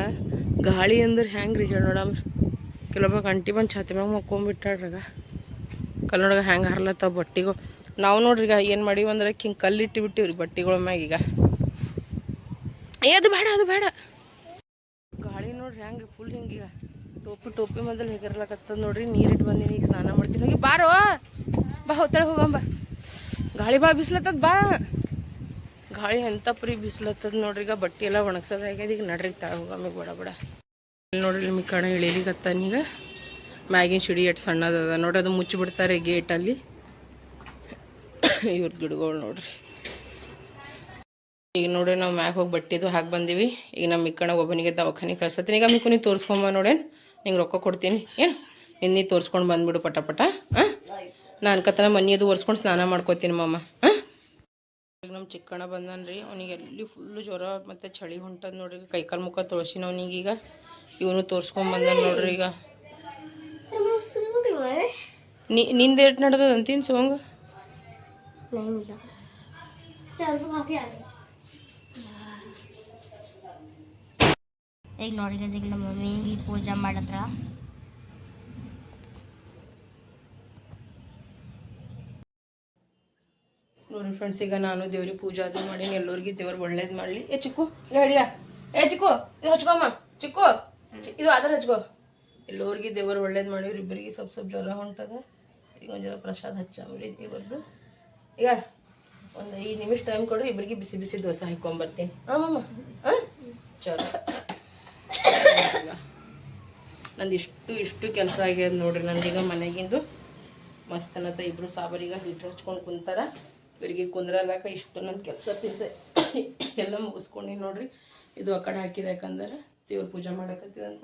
ಗಾಳಿ ಅಂದ್ರೆ ಹೆಂಗೆ ರೀ ಹೇಳಿ ನೋಡಮ್ರಿ. ಕೆಲವೊಬ್ಬ ಗಂಟಿ ಬಂದು ಛಾತಿ ಮ್ಯಾಗ ಮಕ್ಕೊಂಬಿಟ್ಟಾಡ್ರಾಗ ಕಲ್ಲೊಳಗೆ ಹೆಂಗೆ ಹರ್ಲತ್ತಾವ ಬಟ್ಟೆಗಳು. ನಾವು ನೋಡ್ರಿ ಈಗ ಏನು ಮಾಡೀವಿ ಅಂದ್ರೆ ಹಿಂಗೆ ಕಲ್ಲಿಟ್ಟು ಬಿಟ್ಟಿವ್ರಿ ಬಟ್ಟೆಗಳ ಮ್ಯಾಗ. ಈಗ ಅದು ಬೇಡ ಗಾಳಿ ನೋಡ್ರಿ ಹೆಂಗೆ ಫುಲ್ ಹಿಂಗೀಗ ಟೋಪಿ ಮೊದಲು ಹೇಗಿರ್ಲಕತ್ತದ ನೋಡ್ರಿ. ನೀರಿಟ್ಟು ಬಂದೀನಿ, ಈಗ ಸ್ನಾನ ಮಾಡ್ತೀನಿ. ಹೋಗಿ ಬಾರೋ ಬಾ, ಹೊತ್ತಳೆ ಹೋಗಂಬ. ಗಾಳಿ ಭಾಳ ಬಿಸ್ಲತ್ತದ, ಬಾ. ಗಾಳಿ ಎಂಥ ಪರಿ ಬಿಸ್ಲತ್ತದ ನೋಡ್ರಿ. ಈಗ ಬಟ್ಟೆ ಎಲ್ಲ ಒಣಗ್ಸೋದಾಗ್ಯದ. ಈಗ ನಡ್ರಿ ತಾಳ ಹೋಗಮ್ಮ ಬಡ ನೋಡ್ರಿ. ನಿಮಗೆ ಕಣ ಇಳೀಲಿಗತ್ತಾನೀಗ. ಮ್ಯಾಗಿನ ಶಿಡಿ ಎಷ್ಟು ಸಣ್ಣದದ ನೋಡ್ರಿ, ಅದು ಮುಚ್ಚಿಬಿಡ್ತಾರೆ ಗೇಟಲ್ಲಿ. ಇವ್ರ ಗಿಡಗಳು ನೋಡ್ರಿ. ಈಗ ನೋಡ್ರಿ ನಾವು ಮ್ಯಾಗ ಹೋಗಿ ಬಟ್ಟೆದು ಹಾಕಿ ಬಂದೀವಿ. ಈಗ ನಮ್ಮ ಮಿಕ್ಕಣ ಒಬ್ಬನಿಗೆ ದವಾಖಾನೆ ಕಳ್ಸತ್ತೀನಿ. ಈಗ ಮಿಕ್ಕು ನೀ ತೋರಿಸ್ಕೊಂಬ ನೋಡೇನು, ನಿಂಗೆ ರೊಕ್ಕ ಕೊಡ್ತೀನಿ. ಏನು ನೀ ತೋರಿಸ್ಕೊಂಡು ಬಂದ್ಬಿಡು ಪಟ. ನಾನು ಕತ್ತನ ಮನೆಯದು ಒರೆಸ್ಕೊಂಡು ಸ್ನಾನ ಮಾಡ್ಕೋತೀನಿ ಮಮ್ಮ. ಈಗ ನಮ್ಮ ಚಿಕ್ಕಣ್ಣ ಬಂದನ್ರಿ. ಅವನಿಗೆ ಎಲ್ಲಿ ಫುಲ್ಲು ಜ್ವರ ಮತ್ತು ಚಳಿ ಹೊಂಟದ ನೋಡ್ರಿ. ಕೈಕಾಲು ಮುಖ ತೊಳ್ಸಿನ ಅವನಿಗೀಗ. ಇವನು ತೋರಿಸ್ಕೊಂಡು ಬಂದಾನ ನೋಡ್ರಿ. ಈಗ ನಿಂದು ಏಟ್ ನಡೆದದ ಅಂತೀನಿ ಸೋಂಗ. ಈಗ ನೋಡಿ ಈಗ ನಮ್ಮ ಮಮ್ಮಿ ಪೂಜೆ ಮಾಡತ್ರ. ನೋಡ್ರಿ ಫ್ರೆಂಡ್ಸ್, ಈಗ ನಾನು ದೇವ್ರಿಗೆ ಪೂಜೆ ಅದು ಮಾಡೀನಿ. ಎಲ್ಲರಿಗೆ ದೇವ್ರು ಒಳ್ಳೇದು ಮಾಡಲಿ. ಚಿಕ್ಕು ಈಗ ಹಿಡಿಯ, ಚಿಕ್ಕು ಇದು ಹಚ್ಕೊಮ್ಮ. ಚಿಕ್ಕು ಇದು ಆದ್ರೆ ಹಚ್ಕೋ. ಎಲ್ಲರಿಗೆ ದೇವರು ಒಳ್ಳೇದು ಮಾಡಿವ್ರಿ. ಇಬ್ಬರಿಗೆ ಸ್ವಲ್ಪ ಜ್ವರ ಹೊಂಟದ. ಈಗ ಒಂದು ಜರ ಪ್ರಸಾದ ಹಚ್ಚಮ್ರಿ ದೇವ್ರದ್ದು. ಈಗ ಒಂದು 5 ನಿಮಿಷ ಟೈಮ್ ಕೊಡ್ರಿ, ಇಬ್ಬರಿಗೆ ಬಿಸಿ ದೋಸೆ ಹಾಕ್ಕೊಂಬರ್ತೀನಿ. ಮಮ್ಮ ಚಲೋ. ನಂದು ಇಷ್ಟು ಕೆಲಸ ಆಗ್ಯದ ನೋಡ್ರಿ. ನಂದೀಗ ಮನೆಗಿಂದು ಮಸ್ತ್ ಅನ್ನತ್ತ. ಇಬ್ಬರು ಸಾಬರೀಗ ಹೀಟ್ರ್ ಹಚ್ಕೊಂಡು ಕುಂತಾರ. ಇವರಿಗೆ ಕುಂದ್ರಲಾಕ ಇಷ್ಟು ನನ್ನ ಕೆಲಸ ಎಲ್ಲ ಮುಗಿಸ್ಕೊಂಡು ನೋಡ್ರಿ. ಇದು ಆ ಕಡೆ ಹಾಕಿದೆ, ಯಾಕಂದ್ರೆ ದೇವ್ರ ಪೂಜೆ ಮಾಡಕತ್ತೀವಂತ.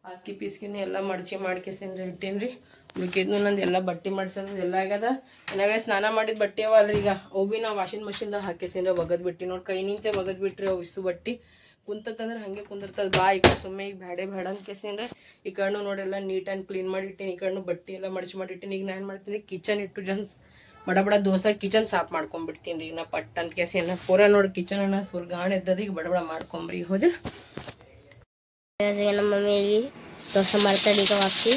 ಹಾಸ್ಗಿ ಪೀಸ್ಗಿನ ಎಲ್ಲ ಮಾಡ್ಕೇಸೇನ್ರಿ ಇಟ್ಟೇನ್ರಿ. ಉಳ್ಕಿದ್ನು ನಂದು ಎಲ್ಲ ಬಟ್ಟೆ ಮಾಡ್ಸೋದು ಎಲ್ಲ ಆಗ್ಯದ. ಏನಾಗ ಸ್ನಾನ ಮಾಡಿದ ಬಟ್ಟೆ ಅವಲ್ರಿ. ಈಗ ಅವು ಭೀ ನಾವು ವಾಷಿಂಗ್ ಮಷಿನ್ದಾಗ ಹಾಕೇಸೇನ್ರಿ. ಒಗದ್ ಬಿಟ್ಟು ನೋಡಿ, ಕೈ ನಿಂತೆ ಒಗದ್ ಬಿಟ್ರಿ. ಅವು ಇಸು ಬಟ್ಟೆ ಕುಂತಂದ್ರೆ ಹಾಗೆ ಕುಂದಿರ್ತದೆ. ಬಾ ಈ ಕಡೆ ಸುಮ್ಮನೆ ಈಗ ಬೇಡ ಅನ್ಕೇಸೇನ್ರಿ. ಈ ಕಣ್ಣು ನೋಡೆಲ್ಲ ನೀಟ್ ಆ್ಯಂಡ್ ಕ್ಲೀನ್ ಮಾಡಿಟ್ಟೇನಿ. ಈ ಕಣ್ಣು ಬಟ್ಟೆ ಎಲ್ಲ ಮಾಡಿಟ್ಟೇನಿ. ಈಗ ನಾನು ಮಾಡ್ತೀನಿ ಕಿಚನ್ ಇಟ್ಟು ಜನ್ಸ್ ಬಡ ದೋಸೆ ಕಿಚನ್ ಸಾಫ್ ಮಾಡ್ಕೊಂಡ್ಬಿಡ್ತೀನಿ ರೀ. ಈಗ ನಾ ಪಟ್ ಅಂತ ಕೇಸಿನ ಪೂರ ನೋಡಿ ಕಿಚನ್ ಅನ್ನ ಫುಲ್ ಗಾಣ ಇದ್ದದ. ಈಗ ಬಡ ಮಾಡ್ಕೊಂಬ್ರಿ. ಹೋದ್ರಿ ನಮ್ಮ ಮಮ್ಮಿಗೆ ದೋಸೆ ಮಾಡ್ತಾಳೆ ಈಗ ವಾಸಿ.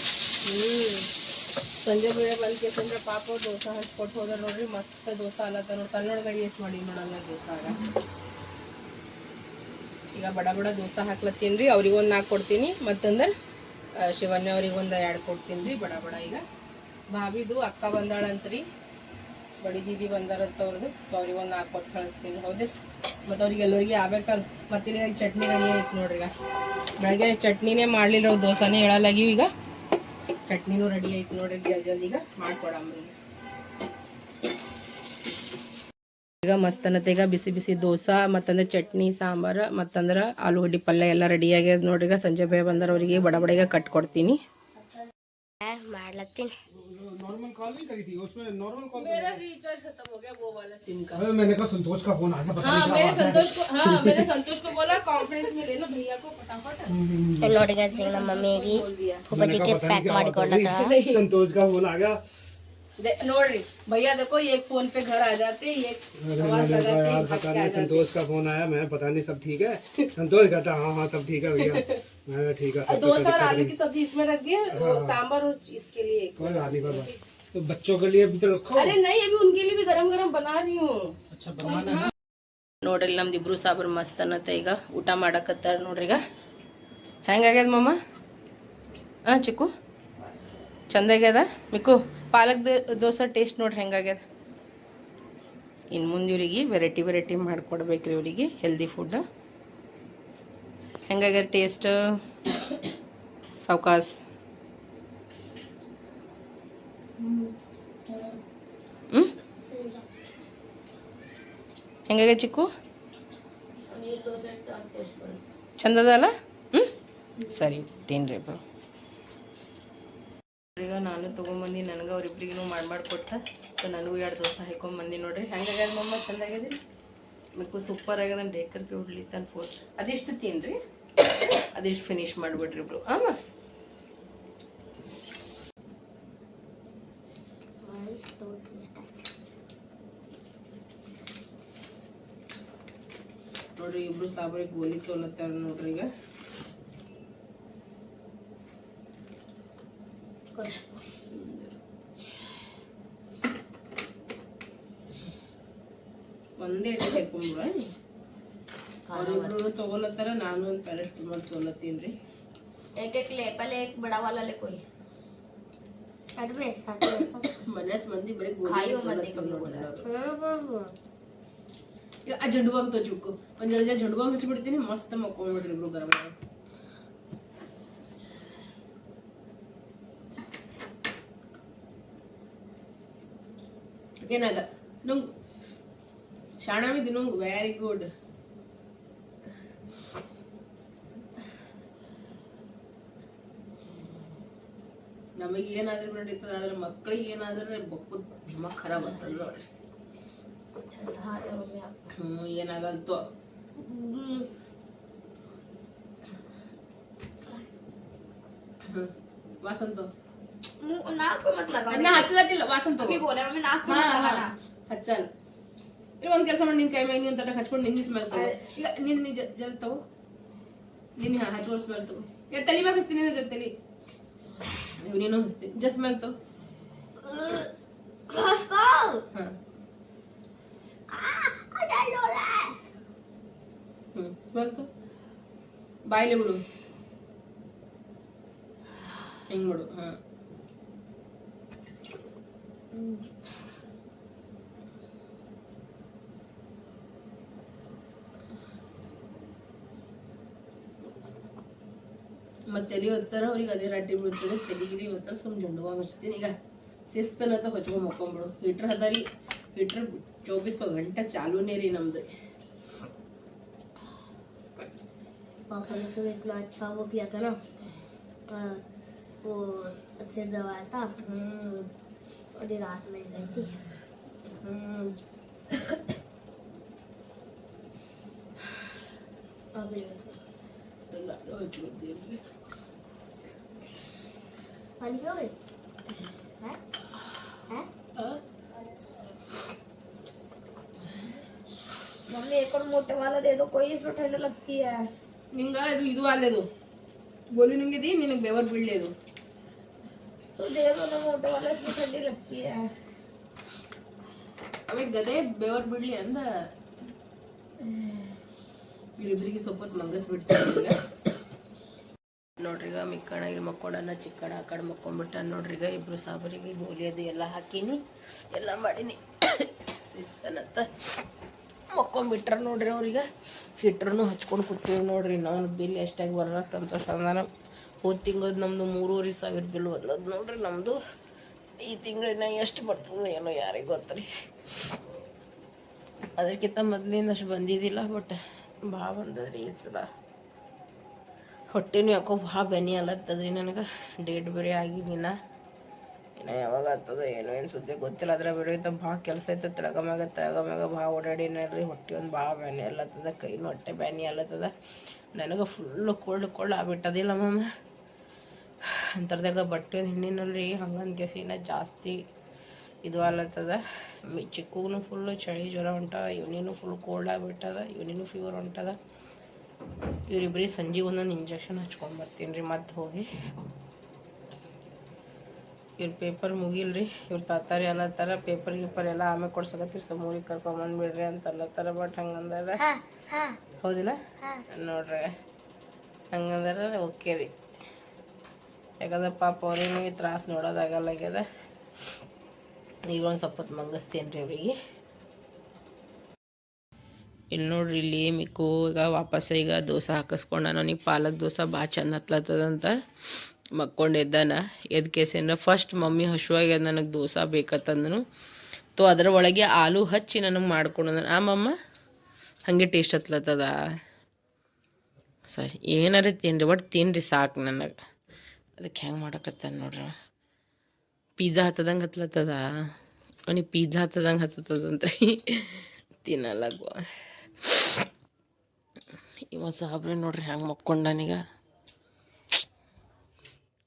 ಸಂಜೆ ಬೇಳೆ ಬಂದು ಕೇಸಂದ್ರೆ ಪಾಪ ದೋಸೆ ಹಚ್ಕೊಟ್ಟು ಹೋದ್ರೆ ನೋಡ್ರಿ. ಮಸ್ತ್ ದೋಸೆ ಅಲ್ಲತ್ತ ನೋಡಿ. ಕಲ್ಲೊಳಗೆ ಎಷ್ಟು ಮಾಡಿ ನೋಡಲ್ಲ ದೋಸೆ. ಈಗ ಬಡ ದೋಸೆ ಹಾಕ್ಲತ್ತೀನಿ ರೀ. ಅವ್ರಿಗೆ ಒಂದು 4 ಕೊಡ್ತೀನಿ. ಮತ್ತಂದ್ರೆ ಶಿವಣ್ಣ ಅವ್ರಿಗೆ ಒಂದು 2 ಕೊಡ್ತೀನಿ ರೀ. ಬಡ ಈಗ ಭಾಬಿದು ಅಕ್ಕ ಬಂದಾಳಂತ್ರಿ, ಬಡಿ ದೀದಿ ಬಂದಾರಂತ ಅವ್ರದ್ದು. ಅವ್ರಿಗೆ ಒಂದು 4 ಕೊಟ್ಟು ಕಳಿಸ್ತೀನಿ. ಹೌದ್ರಿ. ಮತ್ತು ಅವ್ರಿಗೆ ಎಲ್ಲರಿಗೆ ಆಗ್ಬೇಕಲ್ಲ. ಮತ್ತೆ ಈಗ ಚಟ್ನಿ ರೆಡಿ ಆಯ್ತು ನೋಡ್ರಿ. ಈಗ ಬೆಳಗ್ಗೆ ಚಟ್ನಿನೇ ಮಾಡಲಿಲ್ಲ, ದೋಸೆನೇ ಹೇಳಲಾಗಿವಿ. ಈಗ ಚಟ್ನಿನೂ ರೆಡಿ ಆಯ್ತು ನೋಡ್ರಿ. ಜಲ್ದಿ ಈಗ ಮಾಡ್ಕೊಡಂಬ್ರಿ. ಈಗ ಮಸ್ತ್ ಅನ್ನತ್ತೆ. ಈಗ ಬಿಸಿ ದೋಸೆ ಮತ್ತಂದ್ರೆ ಚಟ್ನಿ ಸಾಂಬಾರು ಮತ್ತಂದ್ರೆ ಆಲೂಗಡ್ಡೆ ಪಲ್ಯ ಎಲ್ಲ ರೆಡಿ ಆಗ್ಯದ ನೋಡ್ರಿ. ಈಗ ಸಂಜೆ ಬೇಗ ಬಂದ್ರೆ ಅವರಿಗೆ ಬಡ ಈಗ ಕಟ್ ಕೊಡ್ತೀನಿ. ಮಾಡ್ಲತ್ತೀನಿ. नॉर्मल कॉल नहीं करी थी उसमें, नॉर्मल कॉल मेरा रिचार्ज खत्म हो गया वो वाला सिम का। मैंने कहा संतोष का फोन आया, पता नहीं मैंने संतोष को बोला कॉन्फ्रेंस में लेना भैया को फटाफट। ನೋಡಿ ಗೈಸ್, ನಮ್ಮ ಮಮ್ಮಿಗೆ ಹುಬ್ಬಜ್ಜಿಗೆ ಪ್ಯಾಕ್ ಮಾಡಿಕೊಂಡಾಗ संतोष का फोन आ गया। नोड्री भैया देखो, एक फोन पे घर आ जाते, एक आवाज लगाते, पता नहीं संतोष का फोन आया, मैं पता नहीं सब ठीक है। संतोष कहता हाँ सब ठीक है भैया। मैं ठीक है। डोसा और आलू की सब्जी इसमें रख दिया, सांबर और इसके लिए कोई बात नहीं, तो बच्चों के लिए भी तो रखो। अरे नहीं, अभी उनके लिए भी गरम गरम बना रही हूँ। अच्छा बनाना है। ನೋಡ್ರಿ ನಮ್ದು ಇಬ್ರು ಸಾಬ್ರು ಮಸ್ತ್ ಅನ್ನತ್ತೆ. ಈಗ ಊಟ ಮಾಡಕತ್ತಾರ ನೋಡ್ರಿ. ಈಗ ಹೆಂಗಾಗ್ಯದ ಮಮ್ಮ? ಚಿಕ್ಕು ಚಂದ ಆಗ್ಯದ. ಮಿಕ್ಕು ಪಾಲಕ್ ದೋಸೆ ಟೇಸ್ಟ್ ನೋಡ್ರಿ ಹೆಂಗಾಗ್ಯದ. ಇನ್ನು ಮುಂದೆ ಇವ್ರಿಗೆ ವೆರೈಟಿ ಮಾಡಿಕೊಡ್ಬೇಕ್ರಿ. ಇವರಿಗೆ ಹೆಲ್ದಿ ಫುಡ್. ಹೆಂಗಾಗ್ಯದ ಟೇಸ್ಟ್? ಸಾವ್ಕಾಸ್ ಹೆಂಗಾಗ್ಯದ ಚಿಕ್ಕು? ಚಂದದಲ್ಲ ಹ್ಞೂ ಸರಿ ತಿನ್ರಿ ಇಬ್ಬರು. ಈಗ ನಾನು ತೊಗೊಂಬಂದು ನನಗೆ ಅವ್ರಿಬ್ರಿಗೂ ಮಾಡಿಕೊಟ್ಟ ನನಗೂ 2 ದೋಸೆ ಹಾಕೊಂಬಂದು ನೋಡ್ರಿ. ಹೆಂಗಾಗ್ಯದ ಮಮ್ಮ? ಚಂದಾಗ್ಯದ ಮಕ್ಕಳು ಸೂಪರ್ ಆಗ್ಯದ. ಡೇಕರ್ ಪಿ ಹುಡ್ಲಿ ತನ್ನ ಫೋರ್ಸ್ ಅದಿಷ್ಟು ತಿನ್ರಿ, ಅದಿಷ್ಟು ಫಿನಿಶ್ ಮಾಡಿಬಿಡ್ರಿ ಇಬ್ರು. ನೋಡ್ರಿ ಇಬ್ರು ಸಾಬ್ರಿಗೆ ಗೋಲಿ ತೊಲತ್ತಾರ ನೋಡ್ರಿ. ಈಗ ಒಂದೇ ಹಾಕೊಂಡ್ಬಿಡ. ಅವ್ರಿಬ್ರು ತಗೊಲತ್ತಾರ, ನಾನು ಒಂದು ಪ್ಯಾರಾಸ್ಟಮಲ್ ತೊಗೊಲತ್ತೀನಿ. एक ले पहले एक बड़ा वाला ले कोई में साथ ಮನಸ್ ಮಂದಿ ಬರೀ खाई हो मत कभी बोला ಈಗ ಆ ಜಂಡು ಬಾಂಬ್ ತೊಗೊಬೇಕು. ಒಂದು ಜರ ಜಂಡು ಬಾಂಬ್ ಹಚ್ಚಿಬಿಡ್ತೀನಿ, ಮಸ್ತ್ ಮಕ್ಕೊಂಡ್ಬಿಡ್ರಿ ಇಬ್ರು ಗರಂ. ಏನಾಗ ನುಂಗ್ ಶಾಣವಿದ್ದು ನುಂಗ್. Very good. ನಮಗೆ ಏನಾದ್ರೂ ನಡೀತದ, ಆದ್ರೆ ಮಕ್ಕಳಿಗೆ ಏನಾದ್ರೆ ಬೊಕ್ಕ ದಿಮಾಗ್ ಖರಾಬ್ ಆಗ್ತದ ನೋಡ್ರಿ. ಏನಾಗಂತೋ ವಾಸಂತ नाक पे मत लगा. ಹಚ್ಚಲತ್ತಿಲ್ಲ ವಾಸಂತ अभी बोला मम्मी नाक पे मत लगाना. ಹಚ್ಚಲ್. ಇಲ್ಲ ಒಂದ್ ಕೆಲಸ ಮಾಡಿ, ನಿನ್ ಕೈ ಮೇಲೆ ನೀನ್ ತಟಕ್ ಹಚ್ಕೊಂಡು ನಿನ್ನ ಸ್ಮೆಲ್ ತಗೋ. ಈಗ ನಿನ್ನ ಜರ ತಗೋ, ನಿನ್ನ ಹಚ್ಕೊಂಡು ಸ್ಮೆಲ್ ತಗೋ. ಈಗ ತಲೆ ಮ್ಯಾಗ ಹಚ್ತೀನಿ ಜರ ತಲೆ, ನೀನು ಹಚ್ತೀನಿ. ಜಸ್ಟ್ ಸ್ಮೆಲ್ ತಗೋ. ಸ್ಮೆಲ್ ತಗೋ, ಬಾಯಿಲೆ ಬಿಡು, ಹಿಂಗ್ ಬಿಡು. ಮತ್ತೆ ತಲೆ ಒತ್ತಾರ ಅವ್ರಿಗೆ ಅದೇ ರಾಟಿ ಬೀಳ್ತದೆ. ತಲೆಗಿರಿ ಒತ್ತಾರ ಸುಮ್ ಜಂಡು ಬಾಂಬ್ ಹಚ್ತೀನಿ. ಈಗ ಶಿಸ್ತನತ್ತ ಹೊಚ್ಕೊಂಡ್ ಮಕ್ಕೊಂಬಿಡು. ಹೀಟ್ರ್ ಹದಾರಿ, ಹೀಟ್ರ್ 24 ಗಂಟೆ ಚಾಲೂನೇ ರೀ ನಮ್ದು. पापा ने सुबह इतना अच्छा वो किया था ना, वो सिर दबाया था और रात में गई थी. पानी पियोगे? हैं? हैं? मम्मी एक और मोटे वाला दे दो, कोई इसमें ठंड लगती है. ನಿಂಗ ಇದು ಅಲ್ಲೇದು ಗೋಲಿ ನಿಂಗಿದಿ, ನಿನಗೆ ಬೆವರ್ ಬೀಳಲೇದು. तो दे दो ना मोटे वाला, इसमें ठंडी लगती है. ಅವಾಗ ಗದೆ ಬೆವರ್ ಬಿಡ್ಲಿ ಅಂದ ಇವರಿಬ್ಬರಿಗೆ ಸ್ವಲ್ಪ ಮಂಗಸ್ ಬಿಡ್ತಾರೆ. ಈಗ ನೋಡ್ರಿ, ಈಗ ಮಿಕ್ಕಣ ಇಲ್ಲಿ ಮಕ್ಕೊಂಡನ್ನ, ಚಿಕ್ಕಣ ಆ ಕಡೆ ಮಕ್ಕೊಂಡ್ಬಿಟ್ಟ ನೋಡ್ರಿ. ಈಗ ಇಬ್ರು ಸಾಬರಿಗೆ ಗೋಲಿ ಅದು ಎಲ್ಲ ಹಾಕೀನಿ, ಎಲ್ಲ ಮಾಡೀನಿ. ಶಿಸ್ತನತ್ತ ಮಕ್ಕೊಂಡ್ಬಿಟ್ರ ನೋಡ್ರಿ. ಅವ್ರಿಗೆ ಹೀಟ್ರನ್ನು ಹಚ್ಕೊಂಡು ಕೂತೀವಿ ನೋಡ್ರಿ. ನಾವು ಬಿಲ್ ಎಷ್ಟಾಗಿ ಬರೋಕೆ ಸಂತೋಷ ಅಂದಾನ. ಹೋದ ತಿಂಗಳದ್ದು ನಮ್ಮದು 3,500 ಬಿಲ್ ಬಂದದ್ದು ನೋಡ್ರಿ. ನಮ್ಮದು ಈ ತಿಂಗಳಿನ ಎಷ್ಟು ಬರ್ತದೆ ಏನೋ ಯಾರಿಗೆ ಗೊತ್ತ್ರಿ. ಅದಕ್ಕಿಂತ ಮೊದಲಿಂದ ಅಷ್ಟು ಬಂದಿದ್ದಿಲ್ಲ, ಬಟ್ ಭಾಳ ಬಂದದ್ರಿ ಈ ಸಲ. ಹೊಟ್ಟೆನೂ ಯಾಕೋ ಭಾಳ ಬೆನಿ ಅಲ್ಲತ್ತದ್ರಿ ನನಗೆ. ಡೇಟ್ ಬೇರೆ ಆಗಿನಿನ, ಇನ್ನು ಯಾವಾಗ ಆಗ್ತದ ಏನೋ ಏನು ಸುದ್ದಿ ಗೊತ್ತಿಲ್ಲ. ಅದ್ರ ಬೇರೆ ಭಾಳ ಕೆಲಸ ಐತೆ. ತೆಳಗಮ್ಯಾಗ ಭಾಳ ಓಡಾಡಿನಲ್ರಿ. ಹೊಟ್ಟೆ ಒಂದು ಭಾಳ ಬ್ಯಾನಿ ಅಲ್ಲತ್ತದ, ಕೈನೂ ಹೊಟ್ಟೆ ಬ್ಯಾನಿ ಅಲ್ಲತ್ತದ. ನನಗೆ ಫುಲ್ಲು ಕೋಲ್ಡ್ ಆಗ್ಬಿಟ್ಟದಿಲ್ಲ ಮಮ್ಮ. ಅಂಥರ್ದಾಗ ಬಟ್ಟೆ ಒಂದು ಹಿಂಡಿನಲ್ರಿ, ಹಂಗಂದು ಕೆಸಿನ ಜಾಸ್ತಿ ಇದು ಅಲ್ಲತ್ತದ. ಚಿಕ್ಕಗೂ ಫುಲ್ಲು ಚಳಿ ಜ್ವರ ಹೊಂಟದ, ಇವನಿನೂ ಫುಲ್ ಕೋಲ್ಡ್ ಆಗಿಬಿಟ್ಟದ, ಇವನಿನೂ ಫೀವರ್ ಹೊಂಟದ. ಇವರಿಬ್ಬರಿಗೆ ಸಂಜೆಗೆ ಒಂದೊಂದು ಇಂಜೆಕ್ಷನ್ ಹಚ್ಕೊಂಡು ಬರ್ತೀನಿ ರೀ ಮತ್ತೆ ಹೋಗಿ. ಇವ್ರ ಪೇಪರ್ ಮುಗಿಲ್ರಿ. ಇವ್ರ ತಾತಾರಿ ಅಲ್ಲತ್ತಾರ ಪೇಪರ್ ಗೀಪರ್ ಎಲ್ಲ ಆಮೇಲೆ ಕೊಡ್ಸಕತ್ತೀರಿ, ಸಮೂರಿಗೆ ಕರ್ಕೊಂಬಂದ್ಬಿಡ್ರಿ ಅಂತ ಅಲ್ಲತ್ತಾರ. ಬಟ್ ಹಂಗಂದಾರ ಹೌದಿಲ್ಲ ನೋಡ್ರಿ, ಹಂಗಂದಾರ ಓಕೆ ರೀ. ಯಾಕಂದ್ರೆ ಪಾಪ ಅವ್ರಿಗೂ ಈ ತ್ರಾಸು ನೋಡೋದಾಗಲ್ಲಾಗ್ಯದ. ಈಗ ಒಂದು ಸ್ವಲ್ಪ ಹೊತ್ತು ಮಂಗಿಸ್ತೇನೆ ರೀ ಅವರಿಗೆ. ಇಲ್ಲಿ ನೋಡ್ರಿ, ಇಲ್ಲಿ ಮಿಕ್ಕು ಈಗ ವಾಪಸ್ ಈಗ ದೋಸೆ ಹಾಕಿಸ್ಕೊಂಡ. ನನಗೆ ಪಾಲಕ್ ದೋಸೆ ಭಾಳ ಚಂದ ಹತ್ಲತ್ತದಂತ ಮಕ್ಕೊಂಡಿದ್ದಾನ. ಎದ್ ಕೇಸಿಂದ ಫಸ್ಟ್ ಮಮ್ಮಿ ಹಸುವಾಗ್ಯದ, ನನಗೆ ದೋಸೆ ಬೇಕತ್ತಂದನು. ತೋ ಅದರ ಒಳಗೆ ಆಲೂ ಹಚ್ಚಿ ನನಗೆ ಮಾಡ್ಕೊಂಡು ಮಮ್ಮ ಹಾಗೆ ಟೇಸ್ಟ್ ಹತ್ಲತ್ತದ. ಸರಿ ಏನಾರ ತಿನ್ರಿ ಒಟ್ಟು ತಿನ್ರಿ ಸಾಕು ನನಗೆ. ಅದಕ್ಕೆ ಹೆಂಗೆ ಮಾಡಕತ್ತಾನ ನೋಡ್ರಿ. ಪಿಜ್ಜಾ ಹತ್ತದಂಗೆ ಹತ್ಲತ್ತದ ಅವನಿಗೆ ಪಿಜ್ಜಾ ಹತ್ತದಂಗೆ ಹತ್ತದಂತ್ರಿ ತಿನ್ನಲ್ಲ. ಇವ ಸಾಬ್ರೆ ನೋಡ್ರಿ ಹೆಂಗೆ ಮಕ್ಕೊಂಡನೀಗ.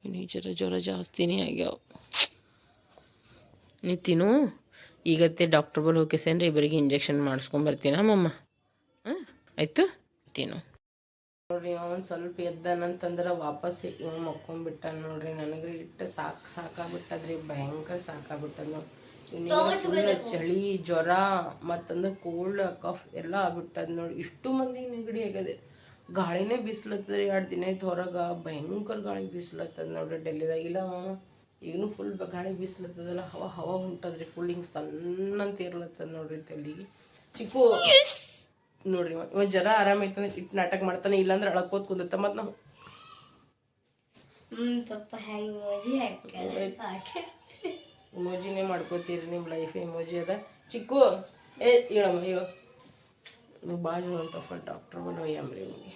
ನೀ ಜ್ವರ ಜಾಸ್ತಿನೇ ಆಗ್ಯಾವ. ನೀ ತಿನ್ನು ಈಗತ್ತೆ ಡಾಕ್ಟ್ರ್ ಬಳಿ ಹೋಗಿಸೇನ್ರಿ ಇಬ್ಬರಿಗೆ ಇಂಜೆಕ್ಷನ್ ಮಾಡಿಸ್ಕೊಂಬರ್ತೀನ ಮಮ್ಮ. ಹಾಂ ಆಯಿತು ತಿನ್ನು ನೋಡ್ರಿ. ಅವನು ಸ್ವಲ್ಪ ಎದ್ದಾನಂತಂದ್ರೆ ವಾಪಸ್ ಇವ ಮಕ್ಕೊಂಬಿಟ್ಟ ನೋಡ್ರಿ. ನನಗೆ ಇಟ್ಟು ಸಾಕಾಗ್ಬಿಟ್ಟದ್ರಿ, ಭಯಂಕರ ಸಾಕಾಗ್ಬಿಟ್ಟದ ನೋಡಿ. ಫುಲ್ ಚಳಿ ಜ್ವರ ಮತ್ತಂದ್ರೆ ಕೋಲ್ಡ್ ಕಫ್ ಎಲ್ಲ ಆಗ್ಬಿಟ್ಟದ ನೋಡಿ. ಇಷ್ಟು ಮಂದಿ ನೆಗಡಿ ಆಗದೆ. ಗಾಳಿನೇ ಬಿಸಿಲತ್ತದ್ರಿ. 2 ದಿನ ಆಯ್ತು ಹೊರಗೆ ಭಯಂಕರ ಗಾಳಿ ಬಿಸಿಲತ್ತದ ನೋಡ್ರಿ ಡೆಲ್ಲಿದಾಗಿಲ್ಲ. ಈಗಲೂ ಫುಲ್ ಗಾಳಿ ಬಿಸಿಲತ್ತದಲ್ಲ, ಹವಾ ಹೊಂಟದ್ರಿ ಫುಲ್ ಹಿಂಗೆ ಸಣ್ಣಂತ ಇರ್ಲತ್ತದ ನೋಡ್ರಿ ತಲೆಗೆ. ಚಿಕ್ಕು ನೋಡ್ರಿ ಇವ ಜರ ಆರಾಮೈತಂದ್ರೆ ಇಟ್ಟು ನಾಟಕ ಮಾಡ್ತಾನೆ, ಇಲ್ಲಾಂದ್ರೆ ಅಳಕೋತ್ ಕುಂದಿರ್ತ. ಮತ್ತು ನಾವು ಇಮೋಜಿನೇ ಮಾಡ್ಕೋತೀರಿ. ನಿಮ್ಮ ಲೈಫ್ ಇಮೋಜಿ ಅದ. ಚಿಕ್ಕು ಹೇಳಮ್ಮ ಹೇಳು. ಭಾಳ ಹೊಂಟಪ್ಪ ಡಾಕ್ಟ್ರ್ ಬಲ್ಲಿ ಒಯ್ಯಮ್ರಿ ನಿಮಗೆ.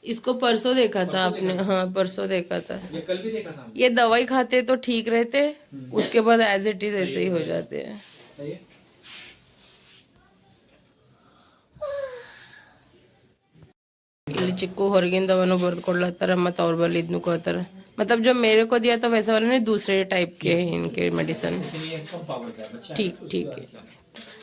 इसको परसों देखा था आपने? हाँ परसों देखा था। ये कल भी देखा था। ये दवाई खाते तो ठीक रहते, उसके बाद एज इट इज ऐसे ही हो जाते हैं. ಇಲ್ಲಿ ಚಿಕ್ಕು ಹೊರಗಿಂದವನು ಬರೆದು ಕೊಡ್ಲತ್ತಾರ ಮತ್ತು ಅವ್ರ ಬಲ್ಲಿ ಇದನ್ನು ಕೊಡ್ತಾರ. मतलब जब मेरे को दिया था वैसा वाला नहीं, दूसरे टाइप के इनके मेडिसिन. ठीक ठीक है,